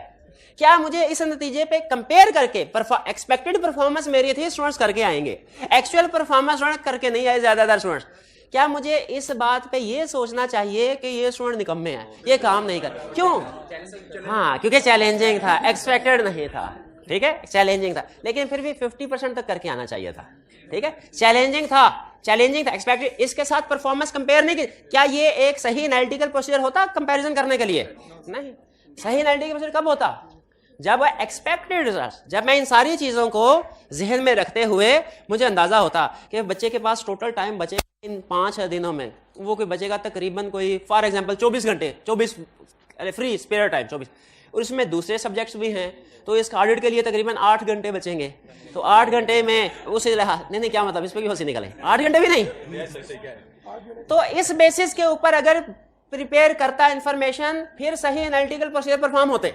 क्या मुझे इस नतीजे पे कंपेयर करके एक्सपेक्टेड परफॉर्मेंस मेरी थी स्टूडेंट्स करके आएंगे, एक्चुअल परफॉर्मेंस स्टूडेंट करके नहीं आए ज्यादातर स्टूडेंट्स, क्या मुझे इस बात पे ये सोचना चाहिए कि ये स्टूडेंट निकम्मे हैं, ये काम नहीं कर? क्यों? हाँ, क्योंकि चैलेंजिंग था, एक्सपेक्टेड नहीं था, ठीक है? चैलेंजिंग था, लेकिन फिर भी 50% तक करके आना चाहिए था, ठीक है? चैलेंजिंग था, चैलेंजिंग था, एक्सपेक्टेड। इसके साथ परफॉर्मेंस कंपेयर नहीं की। क्या ये एक सही एनालिटिकल प्रोसीजर होता कंपैरिजन करने के लिए? नहीं। सही एनालिटिकल प्रोसीजर कब होता? जब एक्सपेक्टेड रिजल्ट, जब मैं इन सारी चीजों को जहन में रखते हुए मुझे अंदाजा होता कि बच्चे के पास टोटल टाइम बचे इन 5 दिनों में, वो कोई बचेगा तकरीबन कोई फॉर एग्जांपल 24 घंटे, 24 फ्री स्पेयर टाइम 24, और इसमें दूसरे सब्जेक्ट्स भी हैं, तो इस ऑडिट के लिए तकरीबन 8 घंटे बचेंगे। तो 8 घंटे में उसे नहीं क्या मतलब, इस पर भी हंसी निकले, 8 घंटे भी नहीं। तो इस बेसिस के ऊपर अगर प्रिपेयर करता इंफॉर्मेशन, फिर सही एनालिटिकल प्रोसीजर परफॉर्म होते,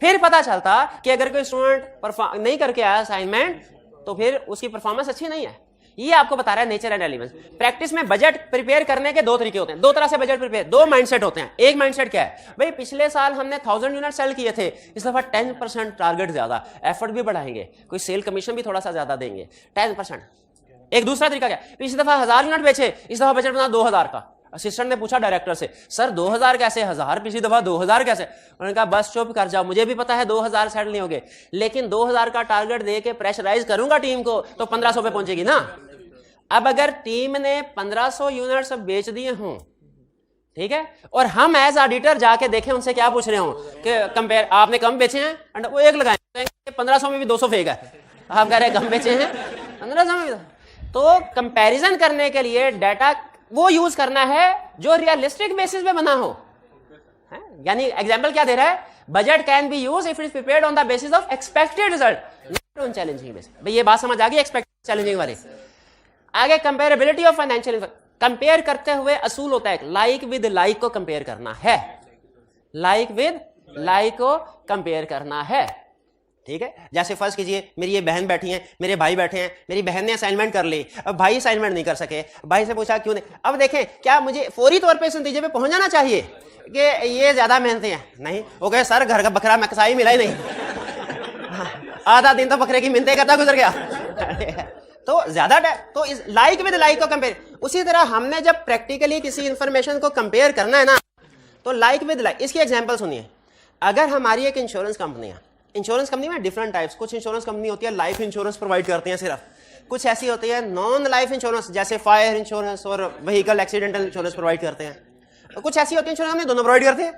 फिर पता चलता कि अगर कोई स्टूडेंट नहीं करके आया असाइनमेंट तो फिर उसकी परफॉर्मेंस अच्छी नहीं है। ये आपको बता रहा है नेचर एंड रेलेवेंस। प्रैक्टिस में बजट प्रिपेयर करने के 2 तरीके होते हैं, 2 तरह से बजट प्रिपेयर, 2 माइंडसेट होते हैं। एक माइंडसेट क्या है भाई, पिछले साल हमने 1000 यूनिट सेल किए थे, इस दफा 10% टारगेट ज्यादा, एफर्ट भी बढ़ाएंगे, कोई सेल कमीशन भी थोड़ा सा ज्यादा देंगे, 10%। एक दूसरा तरीका क्या, पिछली दफा 1000 यूनिट बेचे, इस दफा बजट बना 2000 का। असिस्टेंट ने पूछा डायरेक्टर से, सर 2000 कैसे, 1000 पिछली दफा 2000 कैसे? उन्होंने कहा बस चुप कर जाओ, मुझे भी पता है 2000 सेटल नहीं होंगे, लेकिन 2000 का टारगेट दे के प्रेशराइज करूंगा टीम को तो 1500 पे पहुंचेगी ना। अब अगर टीम ने 1500 यूनिट्स बेच दिए हों, ठीक है, और हम एज ऑडिटर जाके देखें उनसे क्या पूछ रहे हो कि कंपेयर आपने कम बेचे हैं, वो 1 लगाए, 1500 में भी 200 फेंक है, आप कह रहे कम बेचे हैं 1500 में। तो कंपैरिजन करने के लिए डाटा वो यूज करना है जो रियलिस्टिक बेसिस पे बना हो। यानी एग्जांपल क्या दे रहा है, budget can be use if it is prepared on the basis of expected result, not on challenging basis. भाई ये बात समझ आ गई, एक्सपेक्टेड चैलेंजिंग वाली। आगे कंपेरेबिलिटी ऑफ फाइनेंशियल, कंपेयर करते हुए असूल होता है, लाइक विद लाइक को कंपेयर करना है, लाइक विद लाइक को कंपेयर करना है। ठीक है, जैसे फर्ज कीजिए मेरी ये बहन बैठी है, मेरे भाई बैठे हैं, मेरी बहन ने असाइनमेंट कर ली, अब भाई असाइनमेंट नहीं कर सके, भाई से पूछा क्यों नहीं। अब देखें क्या मुझे फौरी तौर पे इस नतीजे पे पहुंच जाना चाहिए कि ये ज्यादा मेहनती है? नहीं, वो कहे सर घर का बकरा मैं कसाई मिला ही नहीं, आधा दिन तो बकरे की मिन्नतें करता गुजर गया। तो ज्यादा तो इस लाइक विद लाइक को कंपेयर, उसी तरह हमने जब प्रैक्टिकली किसी इंफॉर्मेशन को कंपेयर करना है ना, तो लाइक विद लाइक। इसकी एग्जांपल सुनिए, अगर हमारी एक इंश्योरेंस कंपनी है, इंश्योरेंस कंपनी में डिफरेंट टाइप्स, कुछ इंश्योरेंस कंपनी होती है लाइफ इंश्योरेंस प्रोवाइड करती हैं सिर्फ, कुछ ऐसी होती है नॉन लाइफ इंश्योरेंस जैसे फायर इंश्योरेंस और व्हीकल एक्सीडेंटल इंश्योरेंस प्रोवाइड करते हैं, कुछ ऐसी होती है इंश्योरेंस कंपनी दोनों प्रोवाइड करते हैं।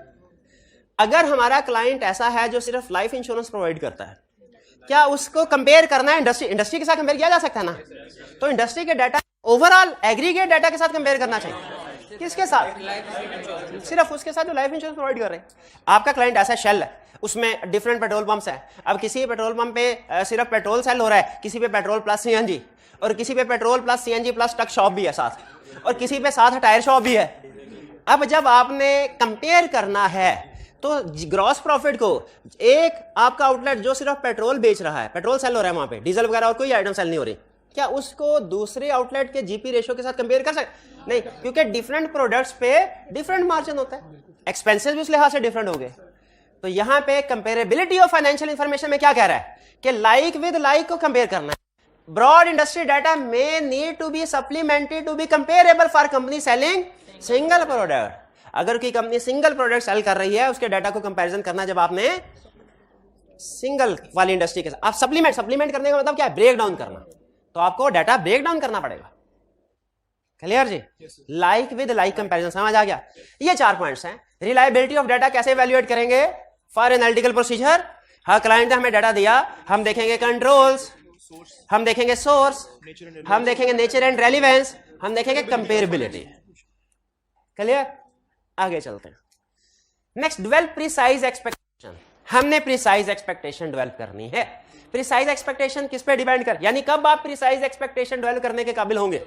अगर हमारा क्लाइंट ऐसा है जो सिर्फ लाइफ इंश्योरेंस प्रोवाइड करता है, क्या उसको कंपेयर करना है इंडस्ट्री के साथ कंपेयर किया जा सकता है ना? तो इंडस्ट्री के डाटा ओवरऑल एग्रीगेट डाटा के साथ कंपेयर करना चाहिए। किसके साथ? सिर्फ उसके साथ जो लाइफ इंश्योरेंस प्रोवाइड कर रहे हैं। आपका क्लाइंट ऐसा शेल है, उसमें डिफरेंट पेट्रोल पंप्स हैं। अब किसी पेट्रोल पंप पे सिर्फ पेट्रोल सेल हो रहा है, किसी पे पेट्रोल प्लस सीएनजी, और किसी पे petrol plus CNG plus truck shop भी है साथ, और किसी पे साथ टायर शॉप भी है। अब जब आपने कंपेयर करना है तो ग्रॉस प्रॉफिट को, एक आपका आउटलेट जो सिर्फ पेट्रोल बेच रहा है, पेट्रोल सेल हो रहा है वहां पे, डीजल वगैरह और कोई आइटम सेल नहीं हो रही, क्या उसको दूसरे आउटलेट के जीपी रेशियो के साथ कंपेयर कर सकते? नहीं, क्योंकि डिफरेंट प्रोडक्ट्स पे डिफरेंट मार्जिन होता है, एक्सपेंसेस भी उस लिहाज से डिफरेंट हो गए। तो यहां पे कंपेरेबिलिटी ऑफ फाइनेंशियल इंफॉर्मेशन में क्या कह रहा है कि लाइक विद लाइक को कंपेयर करना है। Broad industry data may need to be supplemented to be comparable for company selling single product. अगर कोई कंपनी सिंगल प्रोडक्ट सेल कर रही है, उसके डाटा को कंपैरिजन करना जब आपने सिंगल वाली इंडस्ट्री के साथ, आप सप्लीमेंट करने का मतलब क्या है? ब्रेक डाउन करना। तो आपको डाटा ब्रेक डाउन करना पड़ेगा। क्लियर जी? लाइक विद लाइक कंपैरिजन समझ आ गया? ये 4 पॉइंट्स हैं। रिलायबिलिटी ऑफ डाटा कैसे इवैल्यूएट करेंगे? फॉर एनालिटिकल प्रोसीजर, हाँ क्लाइंट ने हमें डाटा दिया, हम देखेंगे कंट्रोल्स, हम देखेंगे सोर्स, हम देखेंगे नेचर एंड रेलिवेंस, हम देखेंगे कंपेरेबिलिटी। क्लियर? आगे चलते हैं। Next, develop precise expectation. हमने प्रिसाइज एक्सपेक्टेशन डेवलप करनी है। प्रिसाइज एक्सपेक्टेशन किस पे डिपेंड कर, यानी कब आप प्रिसाइज एक्सपेक्टेशन डेवलप करने के काबिल होंगे?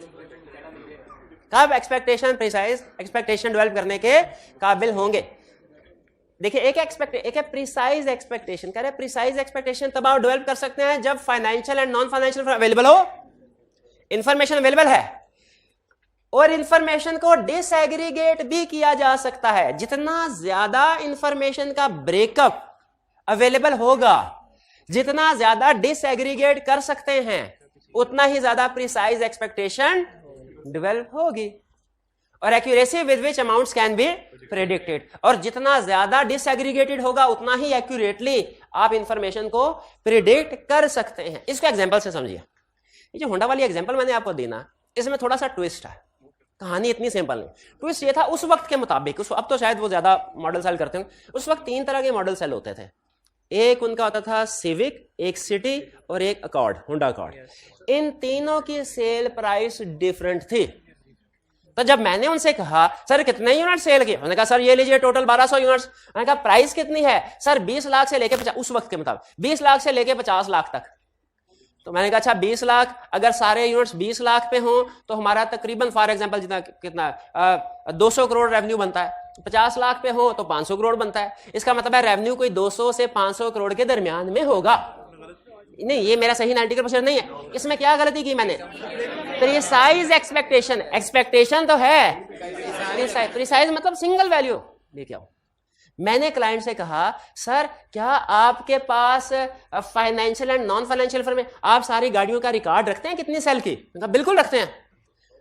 कब प्रिसाइज एक्सपेक्टेशन डेवलप करने के काबिल होंगे? देखिए, एक है प्रिसाइज एक्सपेक्टेशन। कह रहे प्रिसाइज एक्सपेक्टेशन तब आप डेवलप कर सकते हैं जब financial and non financial available हो, इंफॉर्मेशन अवेलेबल है, और इंफॉर्मेशन को डिसएग्रीगेट भी किया जा सकता है। जितना ज्यादा इंफॉर्मेशन का ब्रेकअप अवेलेबल होगा, जितना ज्यादा डिसएग्रीगेट कर सकते हैं, उतना ही ज्यादा प्रिसाइज एक्सपेक्टेशन डेवलप होगी, और accuracy with which amounts can be predicted. और जितना ज्यादा डिसएग्रीगेटेड होगा, उतना ही एक्यूरेटली आप इंफॉर्मेशन को प्रिडिक्ट कर सकते हैं। इसको एग्जांपल से समझिए। ये जो होंडा वाली एग्जांपल मैंने आपको दी ना, इसमें थोड़ा सा ट्विस्ट है, कहानी इतनी सिंपल नहीं। ट्विस्ट ये था उस वक्त के मुताबिक, अब तो शायद वो ज्यादा मॉडल सेल करते हैं, उस वक्त 3 तरह के मॉडल सेल होते थे। एक उनका होता था सिविक, एक सिटी और एक अकॉर्ड, होंडा अकॉर्ड। इन तीनों की सेल प्राइस डिफरेंट थी। तो जब मैंने उनसे कहा सर कितने यूनिट सेल किए, उन्होंने कहा सर ये लीजिए टोटल 1200 यूनिट्स। मैंने कहा प्राइस कितनी है? सर 20 लाख से लेके 50, उस वक्त के मुताबिक 20 लाख से लेके 50 लाख तक। तो मैंने कहा अच्छा 20 लाख, अगर सारे यूनिट्स 20 लाख पे हों तो हमारा तकरीबन फॉर एग्जांपल जितना कितना 200 करोड़ रेवेन्यू बनता है। 50 लाख पे हो तो 500 करोड़ बनता है। इसका मतलब है रेवेन्यू कोई 200 से 500 करोड़ के दरमियान में होगा। नहीं, ये मेरा सही 90% नहीं है। इसमें क्या गलती की मैंने? प्रिसाइज एक्सपेक्टेशन, एक्सपेक्टेशन तो है, प्रिसाइज मतलब सिंगल वैल्यू लेके आओ। मैंने क्लाइंट से कहा सर क्या आपके पास financial and non financial information, आप सारी गाड़ियों का रिकॉर्ड रखते हैं कितनी सेल की? बिल्कुल रखते हैं।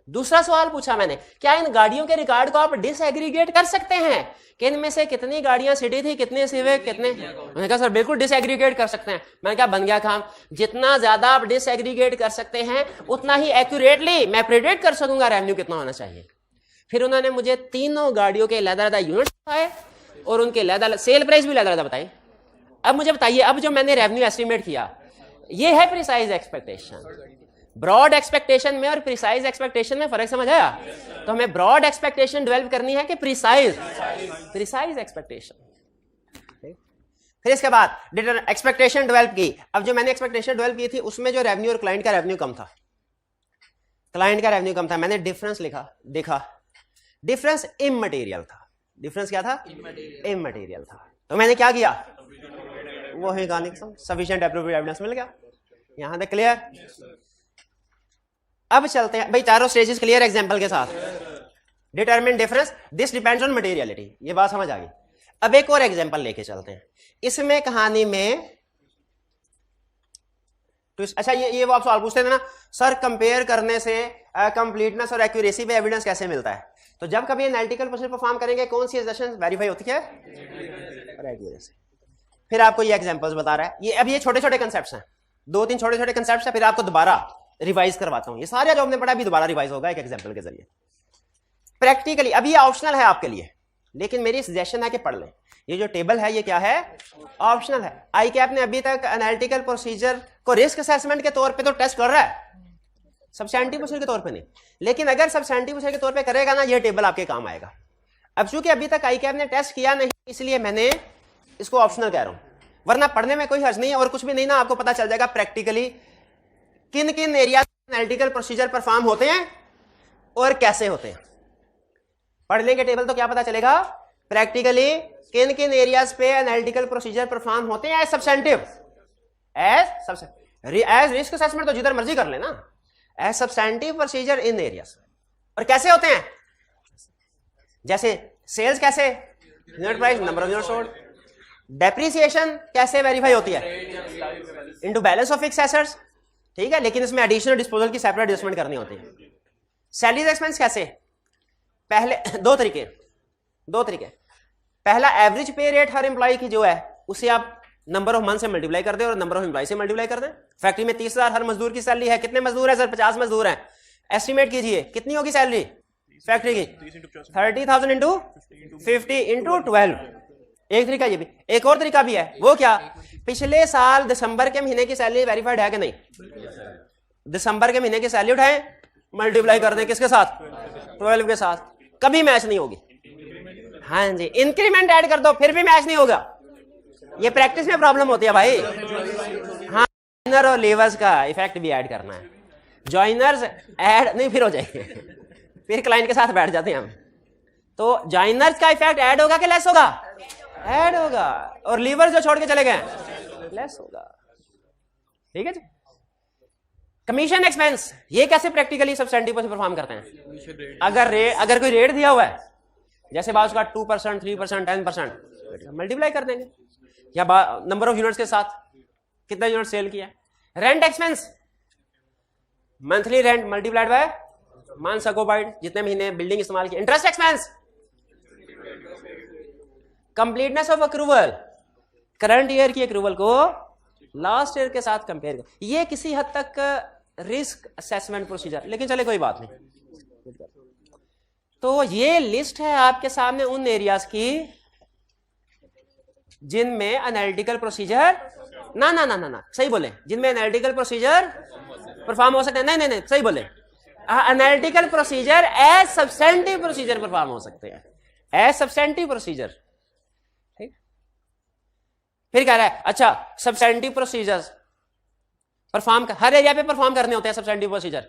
दूसरा सवाल पूछा मैंने, क्या इन गाड़ियों के रिकॉर्ड को आप डिसएग्रीगेट कर सकते हैं कि इनमें से कितनी गाड़ियां सिटी थी, कितने सिविक, कितने? मैंने कहा सर बिल्कुल डिसएग्रीगेट कर सकते हैं। मैंने कहा बन गया काम। जितना ज्यादा आप डिसएग्रीगेट कर सकते हैं, उतना ही एक्यूरेटली मैं प्रेडिक्ट कर सकूंगा रेवेन्यू कितना होना चाहिए। फिर उन्होंने मुझे तीनों गाड़ियों के अलग-अलग यूनिट्स बताए और उनके अलग-अलग सेल प्राइस भी अलग-अलग बताई। अब मुझे बताइए, अब जो मैंने रेवेन्यू एस्टिमेट किया, ये है प्रिसाइज एक्सपेक्टेशन। ब्रॉड एक्सपेक्टेशन में और प्रिसाइज एक्सपेक्टेशन में फर्क समझ आया? तो हमें ब्रॉड एक्सपेक्टेशन डेवलप करनी है कि प्रिसाइज एक्सपेक्टेशन। फिर इसके बाद एक्सपेक्टेशन डेवलप की। अब जो मैंने एक्सपेक्टेशन डेवलप की थी उसमें जो रेवेन्यू और क्लाइंट का रेवेन्यू कम था, क्लाइंट का रेवेन्यू कम था, मैंने डिफरेंस लिखा, देखा डिफरेंस इमटेरियल था। डिफरेंस क्या था? Immaterial. इमटेरियल था। तो मैंने क्या किया? वो है सफिशिएंट एप्रोप्रिएट एविडेंस मिल गया। यहां तक क्लियर? अब चलते हैं भाई, चारों स्टेजेस क्लियर एग्जांपल के साथ। Determine difference, this depends on materiality, ये बात समझ आ गई। अब एक और एग्जांपल लेके चलते हैं। इसमें कहानी में तो अच्छा ये वो आप सवाल पूछते थे ना सर, कंपेयर करने से कंप्लीटनेस और एक्यूरेसी पे एविडेंस कैसे मिलता है? तो जब कभी एनालिटिकल प्रोसेस परफॉर्म करेंगे कौन सी एजम्पशन वेरीफाई होती है? और एक्यूरेसी। फिर आपको ये एग्जांपल्स बता रहा है, ये अब ये छोटे छोटे कंसेप्ट्स हैं, 2-3 छोटे छोटे कंसेप्ट्स हैं, फिर आपको दोबारा रिवाइज करवाता हूं। ये सारा जो हमने पढ़ा अभी दोबारा रिवाइज होगा एक एग्जांपल के जरिए प्रैक्टिकली। अब ये ऑप्शनल है आपके लिए, लेकिन मेरी सजेशन है कि पढ़ लें। ये जो टेबल है ये क्या है? ऑप्शनल है। ICAP ने अभी तक एनालिटिकल प्रोसीजर को रिस्क असेसमेंट के तौर पे तो टेस्ट कर रहा है, सब्सटेंटिव प्रोसीजर के तौर पे नहीं। लेकिन अगर सब्सटेंटिव प्रोसीजर के तौर पे करेगा ना, ये टेबल आपके काम आएगा। अब चूंकि अभी तक ICAP ने टेस्ट किया नहीं, इसलिए मैंने इसको ऑप्शनल कह रहा हूं, वरना पढ़ने में कोई हर्ज नहीं है। और कुछ भी नहीं ना, आपको पता चल जाएगा प्रैक्टिकली किन किन एरिया एनालिटिकल प्रोसीजर परफॉर्म होते हैं और कैसे होते हैं। पढ़ लेंगे टेबल तो क्या पता चलेगा प्रैक्टिकली किन किन एरियाज पे एनालिटिकल प्रोसीजर परफॉर्म होते हैं as substantive, as risk assessment तो जिधर मर्जी कर लेना, as substantive procedure in areas. और कैसे होते हैं? जैसे सेल्स कैसे, unit price, number of unit sold. Depreciation कैसे वेरीफाई होती है? Into balance of fixed assets, ठीक है, लेकिन इसमें एडिशनल डिस्पोजल की सेपरेट एडजस्टमेंट करनी होती है। सैलरीज एक्सपेंस कैसे? पहले दो तरीके। पहला, एवरेज पे रेट हर एम्प्लॉय की जो है उसे आप नंबर ऑफ मंथ से मल्टीप्लाई कर दें और नंबर ऑफ एम्प्लॉय से मल्टीप्लाई कर दें। फैक्ट्री में 30,000 हर मजदूर की सैलरी है, कितने मजदूर है सर? 50 मजदूर हैं। एस्टिमेट कीजिए कितनी होगी सैलरी फैक्ट्री की? 30,000 इंटू 50 इंटू 12। एक तरीका ये भी। एक और तरीका भी है, वो क्या? पिछले साल दिसंबर के महीने की सैलरी वेरीफाइड है कि नहीं? दिसंबर के महीने की सैलरी उठाएं, मल्टीप्लाई कर दें किसके साथ? 12 के साथ। कभी मैच नहीं होगी। हाँ जी, इंक्रीमेंट ऐड कर दो फिर भी मैच नहीं होगा। ये प्रैक्टिस में प्रॉब्लम होती है भाई। हाँ, जॉइनर और लेवर्स का इफेक्ट भी ऐड करना है। जॉइनर्स ऐड नहीं फिर हो जाएंगे, फिर क्लाइंट के साथ बैठ जाते हैं हम। तो जॉइनर्स का इफेक्ट ऐड होगा कि लेस होगा? ऐड होगा। और लीवर्स जो छोड़ के चले गए लेस होगा। ठीक है जी। कमीशन एक्सपेंस, ये कैसे प्रैक्टिकली सब्सटेंटिव पे परफॉर्म करते हैं? अगर कोई रेट दिया हुआ है, जैसे बात उसका 2%, 3%, 10%, मल्टीप्लाई कर देंगे, या नंबर ऑफ यूनिट्स के साथ कितना यूनिट सेल किया। Rent expense, monthly rent multiplied by months occupied, जितने महीने बिल्डिंग इस्तेमाल की। Interest expense, completeness of accrual, current year की अक्रूवल को लास्ट ईयर के साथ कंपेयर कर। ये किसी हद तक रिस्क असेसमेंट प्रोसीजर, लेकिन चले कोई बात नहीं। तो ये लिस्ट है आपके सामने उन एरियाज की जिनमें एनालिटिकल प्रोसीजर ना सही बोले, जिनमें एनालिटिकल प्रोसीजर परफॉर्म हो सकते हैं। नहीं सही बोले, analytical procedure as substantive procedure perform हो सकते हैं, एज सब्सटेंटिव प्रोसीजर। ठीक, फिर कह रहा है अच्छा सब्सटेंटिव प्रोसीजर्स परफॉर्म हर एरिया पे परफॉर्म करने होते हैं। सब्सटेंटिव प्रोसीजर,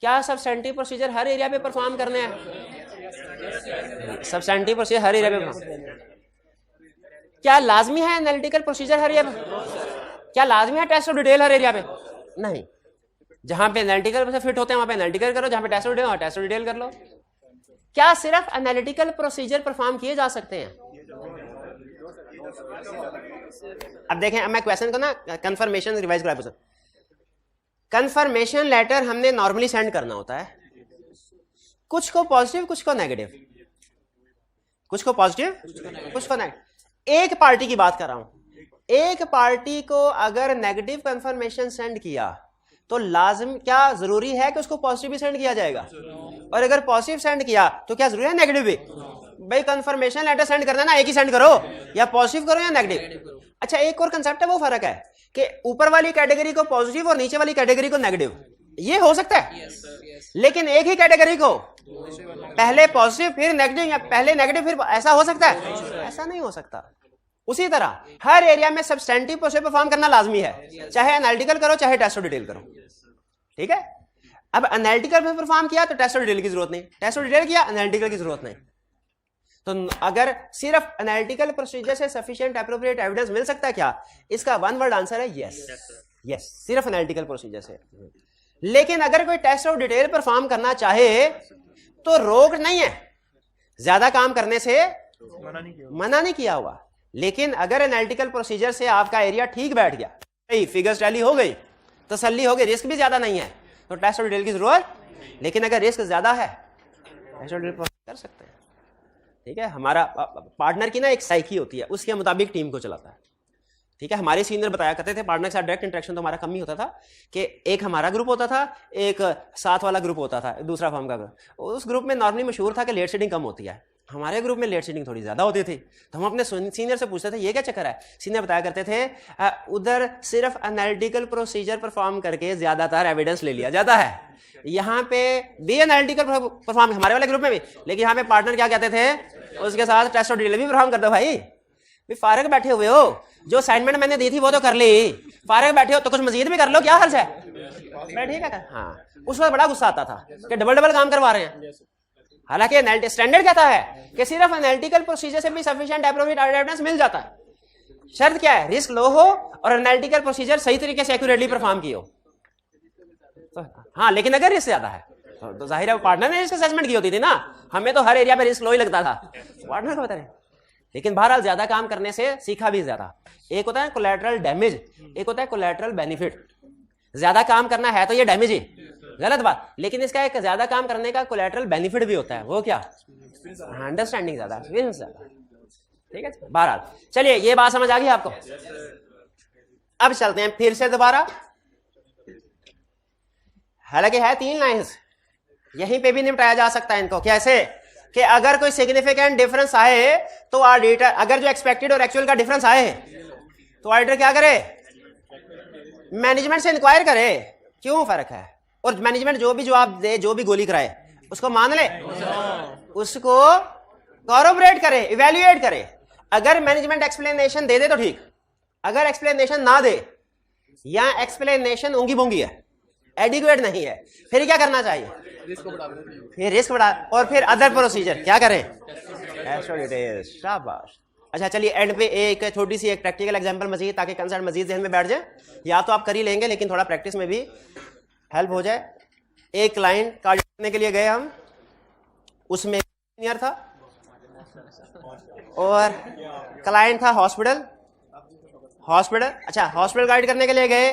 क्या सब्सटेंटिव प्रोसीजर हर एरिया पे परफॉर्म करने हैं? सब्सटेंटिव प्रोसीजर हर एरिया पे क्या लाजमी है? एनालिटिकल प्रोसीजर हर एरिया पे क्या लाजमी है? टेस्ट ऑफ डिटेल हर एरिया पे नहीं। जहां पे एनालिटिकल से फिट होते हैं वहां पे एनालिटिकल करो, जहां पे टेस्ट ऑफ डिटेल वहां टेस्ट ऑफ डिटेल कर लो। क्या सिर्फ एनालिटिकल प्रोसीजर परफॉर्म किए जा सकते हैं? अब देखें, अब मैं क्वेश्चन को ना कंफर्मेशन रिवाइज करा। कंफर्मेशन लेटर हमने नॉर्मली सेंड करना होता है, कुछ को पॉजिटिव कुछ को नेगेटिव, कुछ को पॉजिटिव कुछ को नेगेटिव। एक पार्टी की बात कर रहा हूं, एक पार्टी को अगर नेगेटिव कंफर्मेशन सेंड किया तो लाजम क्या जरूरी है कि उसको पॉजिटिव भी सेंड किया जाएगा? और अगर पॉजिटिव सेंड किया तो क्या जरूरी है नेगेटिव भी? भाई कंफर्मेशन लेटर सेंड करना ना, एक ही सेंड करो, या पॉजिटिव करो या नेगेटिव। अच्छा, एक और कंसेप्ट है, वो फर्क है कि ऊपर वाली कैटेगरी को पॉजिटिव और नीचे वाली कैटेगरी को नेगेटिव, ये हो सकता है। लेकिन एक ही कैटेगरी को पहले पॉजिटिव फिर नेगेटिव, या पहले नेगेटिव फिर ऐसा हो सकता है? ऐसा नहीं हो सकता। उसी तरह हर एरिया में सब्सटेंटिव प्रोसीजर परफॉर्म करना लाजमी है, चाहे एनालिटिकल करो चाहे टेस्ट ऑफ डिटेल करो। ठीक है, अब एनालिटिकल में परफॉर्म किया तो टेस्ट ऑफ डिटेल की जरूरत नहीं, टेस्ट ऑफ डिटेल किया एनालिटिकल की जरूरत नहीं। तो अगर सिर्फ एनालिटिकल प्रोसीजर से सफिशिएंट एप्रोप्रिएट एविडेंस मिल सकता है क्या? इसका वन वर्ड आंसर है यस। यस, सिर्फ एनालिटिकल प्रोसीजर से। लेकिन अगर कोई टेस्ट ऑफ डिटेल परफॉर्म करना चाहे तो रोक नहीं है, ज्यादा काम करने से मना नहीं किया हुआ। लेकिन अगर एनालिटिकल प्रोसीजर से आपका एरिया ठीक बैठ गया, फिगर्स टैली हो गई, तसल्ली हो गई, रिस्क भी ज्यादा नहीं है, तो टेस्ट ऑफ डिटेल की जरूरत। लेकिन अगर रिस्क ज्यादा है, टेस्ट ऑफ डिटेल कर सकते हैं। ठीक है, हमारा पार्टनर की ना एक साइकी होती है, उसके मुताबिक टीम को चलाता है। ठीक है, हमारे सीनियर बताया करते थे पार्टनर के साथ डायरेक्ट इंटरेक्शन तो हमारा कम ही होता था कि एक हमारा ग्रुप होता था, एक साथ वाला ग्रुप होता था, दूसरा फर्म का ग्रुप। उस ग्रुप में नॉर्मली मशहूर था कि लेट सीटिंग कम होती है, हमारे ग्रुप में लेट सीटिंग थोड़ी ज्यादा होती थी। तो हम अपने सीनियर से पूछते थे ये क्या चक्कर है? सीनियर बताया करते थे उधर सिर्फ एनालिटिकल प्रोसीजर परफॉर्म करके ज्यादातर एविडेंस ले लिया जाता है, यहाँ पे भी एनालिटिकल परफॉर्म हमारे वाले ग्रुप में भी, लेकिन यहाँ पे पार्टनर क्या कहते थे, उसके साथ टेस्ट ऑफ डिटेल भी परफॉर्म कर दो भाई। फारग बैठे हुए हो, जो असाइनमेंट मैंने दी थी वो तो कर ली, फारग बैठे हो तो कुछ मजीद भी कर लो, क्या हर्ज है? ठीक है। हाँ, उस वक्त बड़ा गुस्सा आता था कि डबल डबल काम करवा रहे हैं। हालांकि स्टैंडर्ड कहता है कि सिर्फ एनालिटिकल प्रोसीजर से भी सफिशिएंट एप्रोप्रिएट एविडेंस मिल जाता है। शर्त क्या है? रिस्क लो हो और एनालिटिकल प्रोसीजर सही तरीके से एक्यूरेटली परफॉर्म की हो। हाँ, लेकिन अगर रिस्क ज्यादा है तो जाहिर है पार्टनर ने रिस्क असेसमेंट की होती थी ना, हमें तो हर एरिया पे रिस्क लो ही लगता था, पार्टनर को बता रहे। लेकिन बहरहाल ज्यादा काम करने से सीखा भी ज्यादा। एक होता है कोलैटरल डैमेज, एक होता है कोलैटरल बेनिफिट। ज्यादा काम करना है तो ये डैमेज ही गलत बात, लेकिन इसका एक ज्यादा काम करने का कोलैटरल बेनिफिट भी होता है, वो क्या? अंडरस्टैंडिंग ज्यादा, एक्सपीरियंस ज्यादा। ठीक है, बहरहाल चलिए ये बात समझ आ गई आपको। अब चलते हैं फिर से दोबारा। हालांकि है 3 लाइंस, यहीं पे भी निपटाया जा सकता है इनको। कैसे? कि अगर कोई सिग्निफिकेंट डिफरेंस आए तो ऑडिटर, अगर जो एक्सपेक्टेड और एक्चुअल का डिफरेंस आए तो ऑडिटर क्या करे? मैनेजमेंट से इंक्वायर करे क्यों फर्क है, और मैनेजमेंट जो भी जवाब दे, जो भी गोली कराए उसको मान ले, उसको कॉरोबरेट करे, इवेल्युएट करे। अगर मैनेजमेंट एक्सप्लेनेशन दे दे तो ठीक, अगर एक्सप्लेनेशन ना दे या एक्सप्लेनेशन ऊंगी बूंगी है, एडिक्वेट नहीं है, फिर क्या करना चाहिए? फिर रिस्क बढ़ा, और फिर अदर प्रोसीजर क्या करें? शाबाश। अच्छा चलिए एंड पे एक छोटी सी एक प्रैक्टिकल एग्जांपल मजीद, ताकि कंसेप्ट मजीद जहन में बैठ जाए। या तो आप कर ही लेंगे लेकिन थोड़ा प्रैक्टिस में भी हेल्प हो जाए। एक क्लाइंट कार्ड करने के लिए गए हम, उसमें इंजीनियर था और क्लाइंट था हॉस्पिटल। अच्छा, हॉस्पिटल गाइड करने के लिए गए।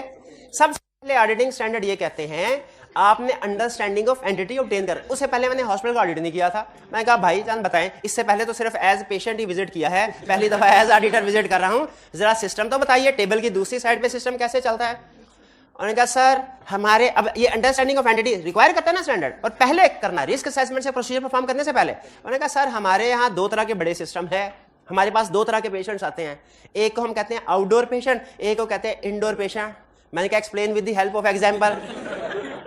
सबसे पहले ऑडिटिंग स्टैंडर्ड ये कहते हैं आपने अंडरस्टैंडिंग ऑफ एंटिटी ऑब्टेन कर। उससे पहले मैंने हॉस्पिटल का ऑडिट नहीं किया था। मैंने कहा भाई जान बताएं, इससे पहले तो सिर्फ एज पेशेंट ही विजिट किया है, पहली दफा एज ऑडिटर विजिट कर रहा हूं, जरा सिस्टम तो बताइए, टेबल की दूसरी साइड पे सिस्टम कैसे चलता है। उन्होंने कहा सर हमारे, अब ये अंडरस्टैंडिंग ऑफ एंटिटी रिक्वायर करता है ना स्टैंडर्ड, और पहले करना रिस्क असेसमेंट से प्रोसीजर परफॉर्म करने से पहले। उन्होंने कहा सर हमारे यहाँ 2 तरह के बड़े सिस्टम है, हमारे पास 2 तरह के पेशेंट्स आते हैं, एक को हम कहते हैं आउटडोर पेशेंट, एक को कहते हैं इंडोर पेशेंट। मैंने कहा explain with the help of example.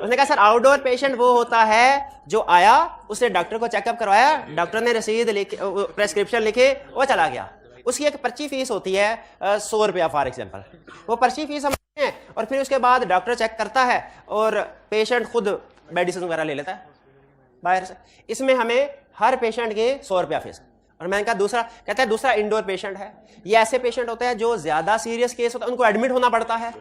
उसने कहा सर आउटडोर पेशेंट वो होता है जो आया, उसने डॉक्टर को चेकअप करवाया, डॉक्टर ने रसीद लिखे, प्रेस्क्रिप्शन लिखे, वो चला गया। उसकी एक पर्ची फीस होती है 100 रुपया फॉर एग्जाम्पल, वो पर्ची फीस हम है, और फिर उसके बाद डॉक्टर चेक करता है और पेशेंट खुद मेडिसिन वगैरह ले लेता है बाहर से। इसमें हमें हर पेशेंट के 100 रुपया फीस। और मैंने कहा दूसरा, कहता है दूसरा इंडोर पेशेंट है, ये ऐसे पेशेंट होते हैं जो ज्यादा सीरियस केस होता है, उनको एडमिट होना पड़ता है।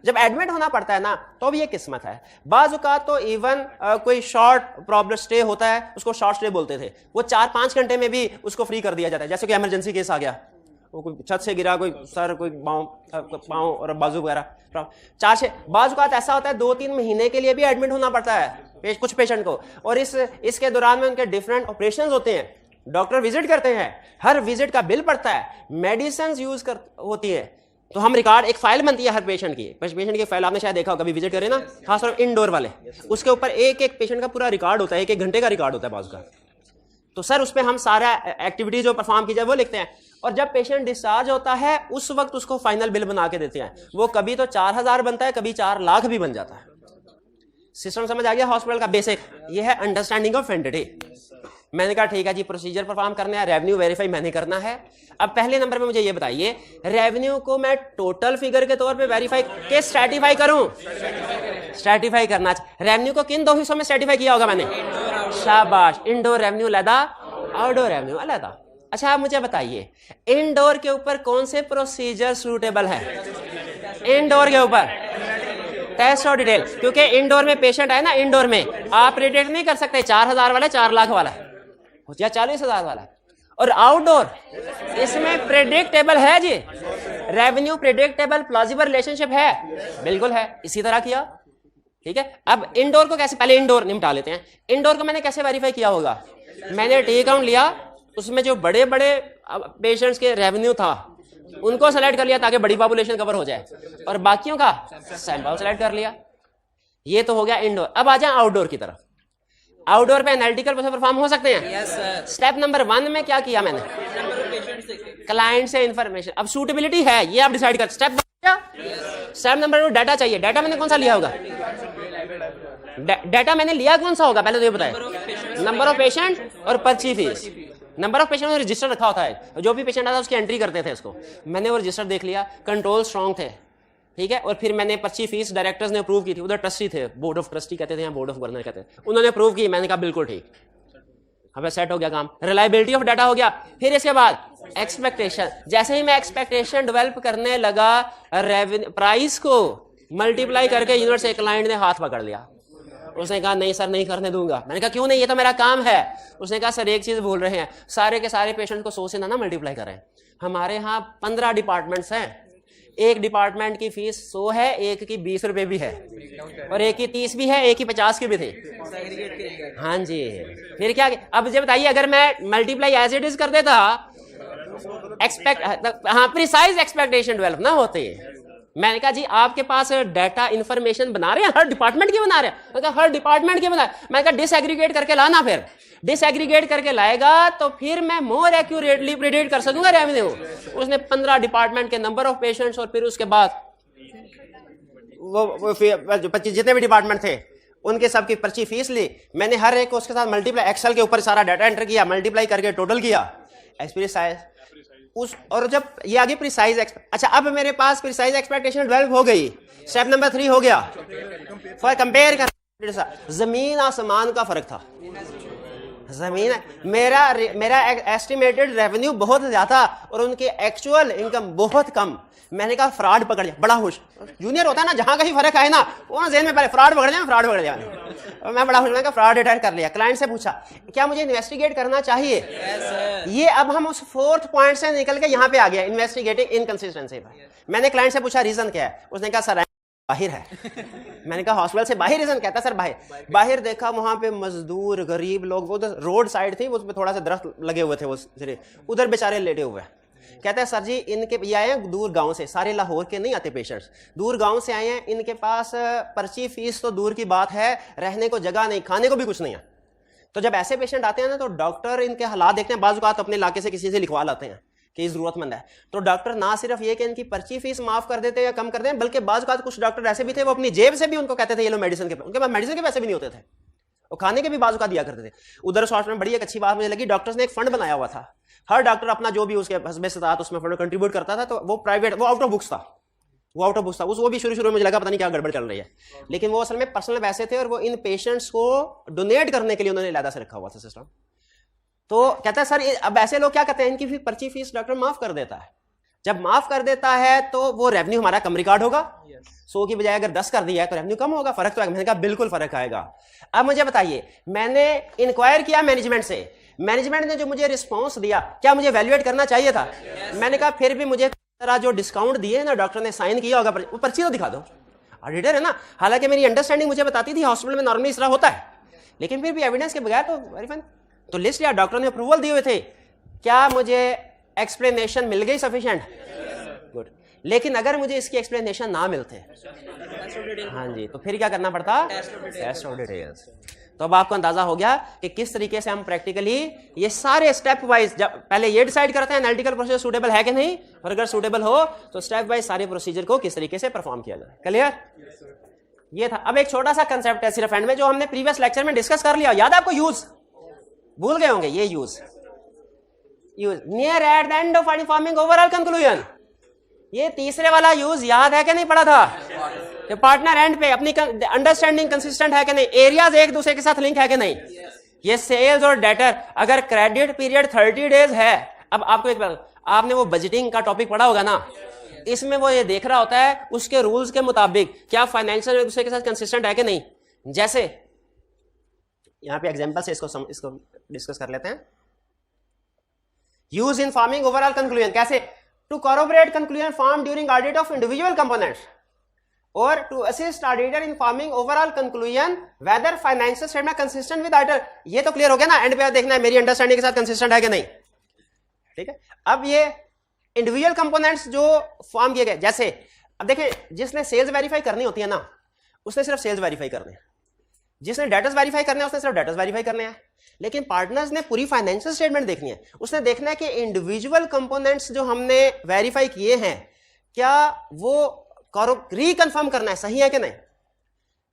जब एडमिट होना पड़ता है ना तो भी ये किस्मत है, बाज़ औक़ात तो इवन कोई शॉर्ट प्रॉब्लम स्टे होता है, उसको शॉर्ट स्टे बोलते थे, वो 4-5 घंटे में भी उसको फ्री कर दिया जाता है। जैसे कोई इमरजेंसी केस आ गया, वो कोई छत से गिरा, कोई सर, कोई पाँव और बाजू वगैरह, 4-6 बाज़ औक़ात ऐसा होता है 2-3 महीने के लिए भी एडमिट होना पड़ता है कुछ पेशेंट को। और इसके दौरान में उनके डिफरेंट ऑपरेशन होते हैं, डॉक्टर विजिट करते हैं, हर विजिट का बिल पड़ता है, मेडिसिन यूज होती है। तो हम रिकॉर्ड, एक फाइल बनती है हर पेशेंट की, पेशेंट की फाइल आपने शायद देखा हो, कभी विजिट करें ना, खासतौर इंडोर वाले, उसके ऊपर एक एक पेशेंट का पूरा रिकॉर्ड होता है, 1-1 घंटे का रिकॉर्ड होता है बाजू का। तो सर उस पर हम सारा एक्टिविटी जो परफॉर्म की जाए वो लिखते हैं, और जब पेशेंट डिस्चार्ज होता है उस वक्त उसको फाइनल बिल बना के देते हैं। वो कभी तो 4000 बनता है, कभी 4 लाख भी बन जाता है। सिस्टम समझ आ गया हॉस्पिटल का बेसिक? ये है अंडरस्टैंडिंग ऑफ एंटिटी। मैंने कहा ठीक है जी, प्रोसीजर परफॉर्म करना है, रेवेन्यू वेरीफाई मैंने करना है। अब पहले नंबर पे मुझे ये बताइए, रेवेन्यू को मैं टोटल फिगर के तौर पे वेरीफाई के स्ट्रैटिफाई करूं? स्ट्रैटिफाई करना। रेवेन्यू को किन 2 हिस्सों में स्ट्रैटिफाई किया होगा मैंने? शाबाश, इंडोर रेवेन्यू लैदा आउटडोर रेवेन्यू अलग था। अच्छा आप मुझे बताइए इनडोर के ऊपर कौन से प्रोसीजर सूटेबल है? इनडोर के ऊपर टेस्ट और डिटेल, क्योंकि इनडोर में पेशेंट है ना, इनडोर में आप प्रिडिक्ट नहीं कर सकते 4,000 वाला 4 लाख वाला या 40,000 वाला। और आउटडोर इसमें प्रेडिक्टेबल है जी, रेवेन्यू प्रेडिक्टेबल प्लॉजिबल रिलेशनशिप है, बिल्कुल है। इसी तरह किया, ठीक है। अब इनडोर को कैसे, पहले इनडोर निपटा लेते हैं। इनडोर को मैंने कैसे वेरीफाई किया होगा? मैंने टी अकाउंट लिया, उसमें जो बड़े बड़े पेशेंट्स के रेवेन्यू था उनको सेलेक्ट कर लिया ताकि बड़ी पॉपुलेशन कवर हो जाए, और बाकियों का सैंपल सेलेक्ट कर लिया। ये तो हो गया इनडोर। अब आ जाए आउटडोर की तरफ। आउटडोर पे एनालिटिकल प्रोसेस परफॉर्म हो सकते हैं। Yes sir. स्टेप नंबर 1 में क्या किया मैंने? क्लाइंट से इंफॉर्मेशन, अब सूटेबिलिटी है ये आप डिसाइड कर। स्टेप नंबर 2 डाटा चाहिए। डाटा मैंने कौन सा लिया होगा? डाटा मैंने लिया कौन सा होगा पहले तो ये बताए। नंबर ऑफ पेशेंट और पर्ची फीस। नंबर ऑफ पेशेंट में रजिस्टर रखा होता है, जो भी पेशेंट आता है उसकी एंट्री करते थे इसको। मैंने वो रजिस्टर देख लिया, कंट्रोल स्ट्रांग थे, ठीक है। और फिर मैंने पर्ची फीस डायरेक्टर्स ने अप्रूव की थी, उधर ट्रस्टी थे, बोर्ड ऑफ ट्रस्टी कहते थे या बोर्ड ऑफ गवर्नर कहते थे, उन्होंने अप्रूव की। मैंने कहा बिल्कुल ठीक, हमें सेट हो गया काम। रिलायबिलिटी ऑफ डाटा हो गया। फिर इसके बाद एक्सपेक्टेशन। जैसे ही मैं एक्सपेक्टेशन डेवलप करने लगा, रेवेन्यू प्राइस को मल्टीप्लाई करके यूनिट से क्लाइंट ने हाथ पकड़ लिया। उसने कहा नहीं सर नहीं करने दूंगा। मैंने कहा क्यों नहीं, ये तो मेरा काम है। उसने कहा सर एक चीज भूल रहे हैं, सारे के सारे पेशेंट को 100 से ना मल्टीप्लाई करें। हमारे यहाँ 15 डिपार्टमेंट्स हैं, एक डिपार्टमेंट की फीस 100 है, एक की 20 रुपए भी है, और एक की 30 भी है, एक की 50 की भी थी। हाँ जी। फिर क्या, अब जब बताइए अगर मैं मल्टीप्लाई एज इट इज कर देता, प्रिसाइज एक्सपेक्टेशन डेवलप ना होते। मैंने कहा जी आपके पास डाटा इंफॉर्मेशन बना रहे हैं, हर डिपार्टमेंट की बना रहे हैं। मैंने कहा हर डिपार्टमेंट की बना। मैंने कहा डिसएग्रीगेट करके लाना, फिर डिसएग्रीगेट करके लाएगा तो फिर मैं मोर एक्यूरेटली प्रिडिक्ट कर सकूंगा रेवेन्यू। उसने 15 डिपार्टमेंट के नंबर ऑफ पेशेंट्स और फिर उसके बाद वो 25 जितने भी डिपार्टमेंट थे उनके सबकी पर्ची फीस ली। मैंने हर एक को उसके साथ मल्टीप्लाई, एक्सेल के ऊपर सारा डाटा एंटर किया, मल्टीप्लाई करके टोटल किया उस, और जब ये आगे प्रिसाइज अच्छा अब मेरे पास प्रिसाइज एक्सपेक्टेशन डेवलप हो गई। स्टेप नंबर 3 हो गया, फॉर कंपेयर कर। जमीन आसमान का फर्क था। जमीन मेरा एस्टिमेटेड रेवेन्यू बहुत ज्यादा और उनकी एक्चुअल इनकम बहुत कम। मैंने कहा फ्रॉड पकड़ लिया। बड़ा खुश जूनियर होता है ना, जहां कहीं फर्क आए ना वो ना जेन में पहले फ्रॉड पकड़ लिया। और मैं बड़ा खुश, मैंने कहा फ्रॉड डिटेक्ट कर लिया। क्लाइंट से पूछा क्या मुझे इन्वेस्टिगेट करना चाहिए? ये अब हम उस 4th पॉइंट से निकल के यहाँ पे आ गया, इन्वेस्टिगेटिंग इनकंसिस्टेंसी पर। मैंने क्लाइंट से पूछा रीजन क्या है? उसने कहा सर बाहर है। मैंने कहा हॉस्पिटल से बाहर रीजन कहता सर बाहर देखा वहां पे मजदूर गरीब लोग, वो रोड साइड थी, उसमें थोड़ा सा दरख्त लगे हुए थे, वो उधर बेचारे लेटे हुए। कहते हैं सर जी इनके ये आए हैं दूर गांव से, सारे लाहौर के नहीं आते पेशेंट्स, दूर गांव से आए हैं, इनके पास पर्ची फीस तो दूर की बात है, रहने को जगह नहीं, खाने को भी कुछ नहीं है। तो जब ऐसे पेशेंट आते हैं ना तो डॉक्टर इनके हालात देखते हैं, बाज़ औक़ात अपने इलाके से किसी से लिखवा लाते हैं कि ज़रूरतमंद है, तो डॉक्टर ना सिर्फ ये कि इनकी पर्ची फीस माफ कर देते या कम कर दें, बल्कि बाज़ औक़ात कुछ डॉक्टर ऐसे भी थे वो अपनी जेब से भी उनको कहते थे ये लो मेडिसिन के, उनके पास मेडिसिन के पैसे भी नहीं होते थे, वो खाने के भी बाज़ औक़ात दिया करते थे। उधर हॉस्पिटल में बड़ी एक अच्छी बात मुझे लगी, डॉक्टर्स ने एक फंड बनाया हुआ था, हर डॉक्टर अपना जो भी उसके हस्बे से था उसमें फंड कंट्रीब्यूट करता था, तो वो प्राइवेट, वो आउट ऑफ बुक्स था, वो भी शुरू में मुझे लगा पता नहीं क्या गड़बड़ चल रही है, लेकिन वो असल में पर्सनल पैसे थे और वो इन पेशेंट्स को डोनेट करने के लिए उन्होंने अलग से रखा हुआ था सिस्टम। तो कहता है सर अब ऐसे लोग क्या कहते हैं इनकी पर्ची फीस डॉक्टर माफ कर देता है, जब माफ कर देता है तो वो रेवेन्यू हमारा कम रिकॉर्ड होगा, 100 की बजाय अगर 10 कर दिया है तो रेवेन्यू कम होगा, फर्क तो आएगा। मैंने कहा बिल्कुल फर्क आएगा। अब मुझे बताइए, मैंने इंक्वायर किया मैनेजमेंट से, मैनेजमेंट ने जो मुझे रिस्पॉन्स दिया, क्या मुझे वैल्यूएट करना चाहिए था? मैंने कहा फिर भी मुझे जो डिस्काउंट दिए ना डॉक्टर ने साइन किया होगा, वो पर्ची तो दिखा दो, ऑडिटर है ना। हालांकि मेरी अंडरस्टैंडिंग मुझे बताती थी हॉस्पिटल में नॉर्मली इस तरह होता है, लेकिन फिर भी एविडेंस के बगैर तो वेरी फाइन। तो लिस्ट या डॉक्टर ने अप्रूवल दिए हुए थे, क्या मुझे एक्सप्लेनेशन मिल गई सफिशिएंट? गुड। लेकिन अगर मुझे इसकी एक्सप्लेनेशन ना मिलते, हाँ जी, तो फिर क्या करना पड़ता? Test of details. तो अब आपको अंदाजा हो गया कि किस तरीके से हम प्रैक्टिकली ये सारे स्टेप वाइज, जब पहले ये डिसाइड करते हैं एनालिटिकल प्रोसीजर सूटेबल है कि नहीं, और अगर सूटेबल हो तो स्टेप वाइज सारे प्रोसीजर को किस तरीके से परफॉर्म किया जाए। क्लियर? ये था। अब एक छोटा सा कंसेप्ट है सिर्फ एंड में, जो हमने प्रीवियस लेक्चर में डिस्कस कर लिया, याद है आपको? यूज भूल गए होंगे, ये use near at the end of forming overall conclusion, ये तीसरे वाला यूज याद है कि नहीं पढ़ा था? कि पार्टनर एंड पे अपनी अंडरस्टैंडिंग कंसिस्टेंट है कि नहीं, एरियाज एक दूसरे के साथ लिंक है कि नहीं, ये सेल्स और डेटर, अगर क्रेडिट पीरियड 30 डेज है, अब आपको एक बात, आपने वो बजटिंग का टॉपिक पढ़ा होगा ना, इसमें वो ये देख रहा होता है उसके रूल्स के मुताबिक क्या फाइनेंशियल एक दूसरे के साथ कंसिस्टेंट है कि नहीं। जैसे यहां पे एग्जांपल से इसको डिस्कस कर लेते हैं। Use in forming overall conclusion, कैसे to corporate conclusion form during audit of individual components और to assist auditor in forming overall conclusion whether financial statement consistent with auditor. ये तो क्लियर हो गया ना, एंड पे देखना है मेरी अंडरस्टैंडिंग के साथ कंसिस्टेंट है कि नहीं। ठीक है, अब ये इंडिविजुअल कंपोनेंट्स जो फॉर्म किए गए, जैसे अब देखिए जिसने सेल्स वेरीफाई करनी होती है ना, उसने सिर्फ सेल्स वेरीफाई करने हैं, जिसने डेटर्स वेरीफाई करने हैं उसने सिर्फ डेटर्स वेरीफाई करने हैं। लेकिन पार्टनर्स ने पूरी फाइनेंशियल स्टेटमेंट देखनी है, उसने देखना है कि इंडिविजुअल कंपोनेंट्स जो हमने वेरीफाई किए हैं क्या वो रिकन्फर्म करना है सही है कि नहीं।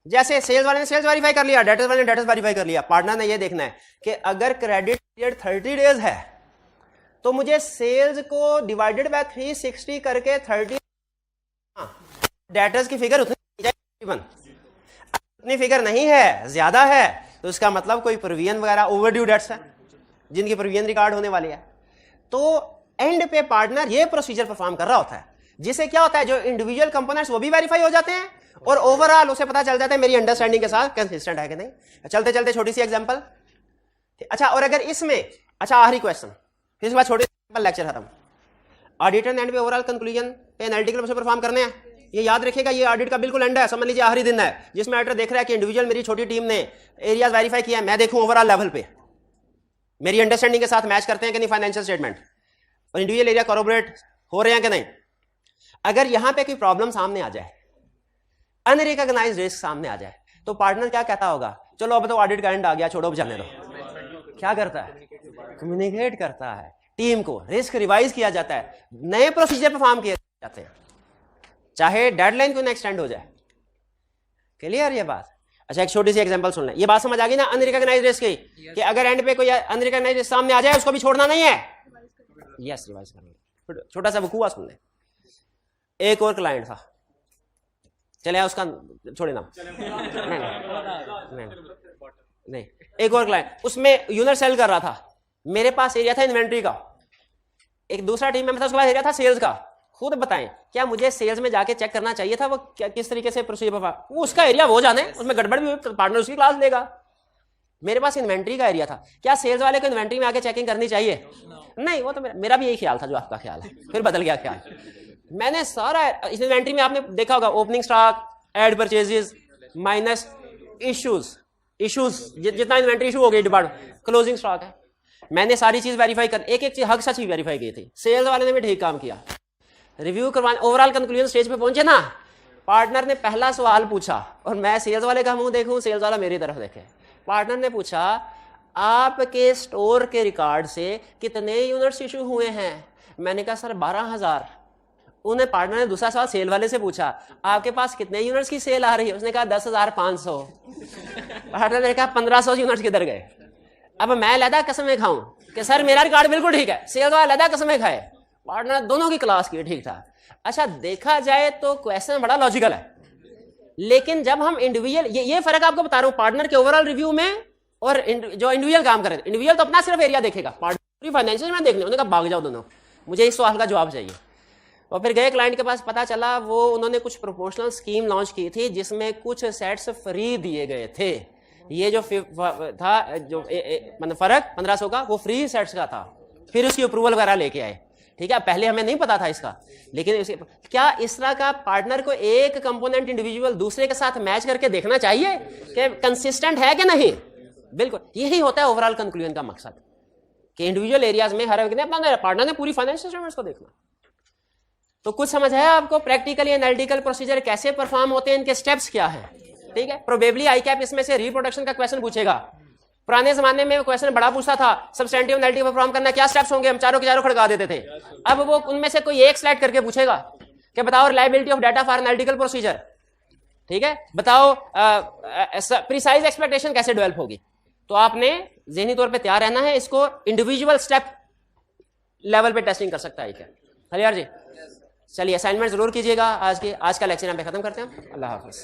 जैसे सेल्स वाले ने सेल्स वेरीफाई कर लिया, डेटर्स वाले ने डेटर्स वेरीफाई कर लिया, पार्टनर ने ये देखना है कि अगर क्रेडिट पीरियड 30 डेज है तो मुझे सेल्स को डिवाइडेड बाय 360 करके 30 डेटर्स की फिगर उतनी फिगर नहीं है, ज्यादा है, तो इसका मतलब कोई प्रोविजन वगैरह ओवरड्यू डेट्स है जिनकी प्रोविजन रिकॉर्ड होने वाली है। तो एंड पे पार्टनर ये प्रोसीजर परफॉर्म कर रहा होता है, जिससे क्या होता है जो इंडिविजुअल कंपोनेंट्स वो भी वेरीफाई हो जाते हैं और ओवरऑल उसे पता चल जाता है मेरी अंडरस्टैंडिंग के साथ कंसिस्टेंट है कि नहीं। चलते चलते छोटी सी एग्जांपल। अच्छा, और अगर इसमें, अच्छा आखिरी क्वेश्चन, फिर इसके बाद छोटे लेक्चर खत्म। ऑडिटर ने एंड पे ओवरऑल कंक्लूजन पे एनालिटिकल प्रोसेस परफॉर्म करने हैं। ये याद रखिएगा, ये ऑडिट का बिल्कुल एंड है, समझ लीजिए आखिरी दिन है जिसमें ऑडिटर देख रहा है कि इंडिविजुअल मेरी छोटी टीम ने एरियाज वेरीफाई किया है, मैं देखूं ओवरऑल लेवल पे मेरी अंडरस्टैंडिंग के साथ मैच करते हैं कि नहीं फाइनेंशियल स्टेटमेंट, और इंडिविजुअल एरिया कॉर्पोरेट हो रहे हैं कि नहीं। अगर यहां पे कोई प्रॉब्लम सामने आ जाए, अनरिकॉग्नाइज्ड रिस्क सामने आ जाए, तो पार्टनर क्या कहता होगा, चलो अब तो ऑडिट का एंड आ गया, छोड़ो अब जाने दो। क्या करता है, कम्युनिकेट करता है, टीम को रिस्क रिवाइज किया जाता है, नए प्रोसीजर परफॉर्म किए जाते हैं, चाहे डेडलाइन क्यों ना एक्सटेंड हो जाए। क्लियर ये बात। अच्छा, एक छोटी सी एग्जांपल सुन लें, ये बात समझ आ गई ना अनरिकॉग्नाइज्ड रिस्क की, कि अगर एंड पे कोई अनरिकॉग्नाइज्ड रिस्क सामने आ जाए उसको भी छोड़ना नहीं है। यस, रिवाइज करना। छोटा सा वकूआ सुन लें। एक और क्लाइंट था, चले उसका छोड़े नाम, नहीं, एक और क्लाइंट, उसमें यूनिट सेल कर रहा था, मेरे पास एरिया था इन्वेंट्री का, एक दूसरा टीम मेंबर था उसके पास एरिया था सेल्स का। खुद बताएं, क्या मुझे सेल्स में जाके चेक करना चाहिए था वो किस तरीके से प्रोसीजर, वो उसका एरिया वो जाने, उसमें गड़बड़ भी हुई पार्टनर उसकी क्लास लेगा। मेरे पास इन्वेंट्री का एरिया था, क्या सेल्स वाले को इन्वेंट्री में आके चेकिंग करनी चाहिए? नहीं, वो तो मेरा भी यही ख्याल था जो आपका ख्याल है, फिर बदल गया ख्याल। मैंने सारा इन्वेंट्री में आपने देखा होगा opening stock, add purchases minus issues जितना इन्वेंट्री इशू हो गई डिपार्टमेंट, क्लोजिंग स्टॉक है, मैंने सारी चीज वेरीफाई कर, एक एक चीज हक सच ही वेरीफाई की थी। सेल्स वाले ने भी ठीक काम किया, रिव्यू करवाने ओवरऑल कंक्लूजन स्टेज पे पहुंचे ना, पार्टनर ने पहला सवाल पूछा और मैं सेल्स वाले का मुंह देखूं, सेल्स वाला मेरी तरफ देखे। पार्टनर ने पूछा आपके स्टोर के रिकॉर्ड से कितने यूनिट्स इशू हुए हैं? मैंने कहा सर 12,000। उन्हें पार्टनर ने दूसरा सवाल सेल वाले से पूछा आपके पास कितने यूनिट्स की सेल आ रही है? उसने कहा 10,500। पार्टनर ने कहा 1,500 यूनिट्स किधर गए? अब मैं लदा कसमें खाऊं कि सर मेरा रिकॉर्ड बिल्कुल ठीक है, सेल वाला लदा कसमें खाए, पार्टनर दोनों की क्लास की ठीक था। अच्छा, देखा जाए तो क्वेश्चन बड़ा लॉजिकल है, लेकिन जब हम इंडिविजुअल, ये फर्क आपको बता रहा हूं पार्टनर के ओवरऑल रिव्यू में और जो इंडिविजुअल काम करे, इंडिविजुअल तो अपना सिर्फ एरिया देखेगा, पार्टनर फाइनेंशियल में देखने, उन्होंने कहा भाग जाओ दोनों, मुझे इस सवाल का जवाब चाहिए। और फिर गए क्लाइंट के पास, पता चला वो उन्होंने कुछ प्रोपोर्शनल स्कीम लॉन्च की थी जिसमें कुछ सेट्स फ्री दिए गए थे। ये जो था जो मतलब फर्क 1,500 का, वो फ्री सेट्स का था। फिर उसकी अप्रूवल वगैरह लेके आए, ठीक है, पहले हमें नहीं पता था इसका, लेकिन क्या इस तरह का पार्टनर को एक कंपोनेंट इंडिविजुअल दूसरे के साथ मैच करके देखना चाहिए कि कंसिस्टेंट है कि नहीं? बिल्कुल, यही होता है ओवरऑल कंक्लूजन का मकसद, कि इंडिविजुअल एरियाज में हर एक ने अपना पार्टनर ने पूरी फाइनेंशियल स्टेटमेंट्स को देखना। तो कुछ समझ है आपको प्रैक्टिकली एनालिटिकल प्रोसीजर कैसे परफॉर्म होते हैं, इनके स्टेप्स क्या है? ठीक है, प्रोबेबली आईकैप इसमें से रिप्रोडक्शन का क्वेश्चन पूछेगा। पुराने जमाने में क्वेश्चन बड़ा पूछता था, सब्सटेंटिव एनालिटिक परफॉर्म करना क्या स्टेप्स होंगे, हम चारों के चारों खड़का देते थे। अब वो उनमें से कोई एक स्लाइड करके पूछेगा कि बताओ reliability of data for analytical procedure, ठीक है, बताओ प्रिसाइज एक्सपेक्टेशन कैसे डेवलप होगी। तो आपने ज़हनी तौर पे तैयार रहना है, इसको इंडिविजुअल स्टेप लेवल पे टेस्टिंग कर सकता है क्या? हरियार जी, चलिए असाइनमेंट जरूर कीजिएगा। आज का लेक्चर यहाँ पे खत्म करते हैं। अल्लाह हाफिज़।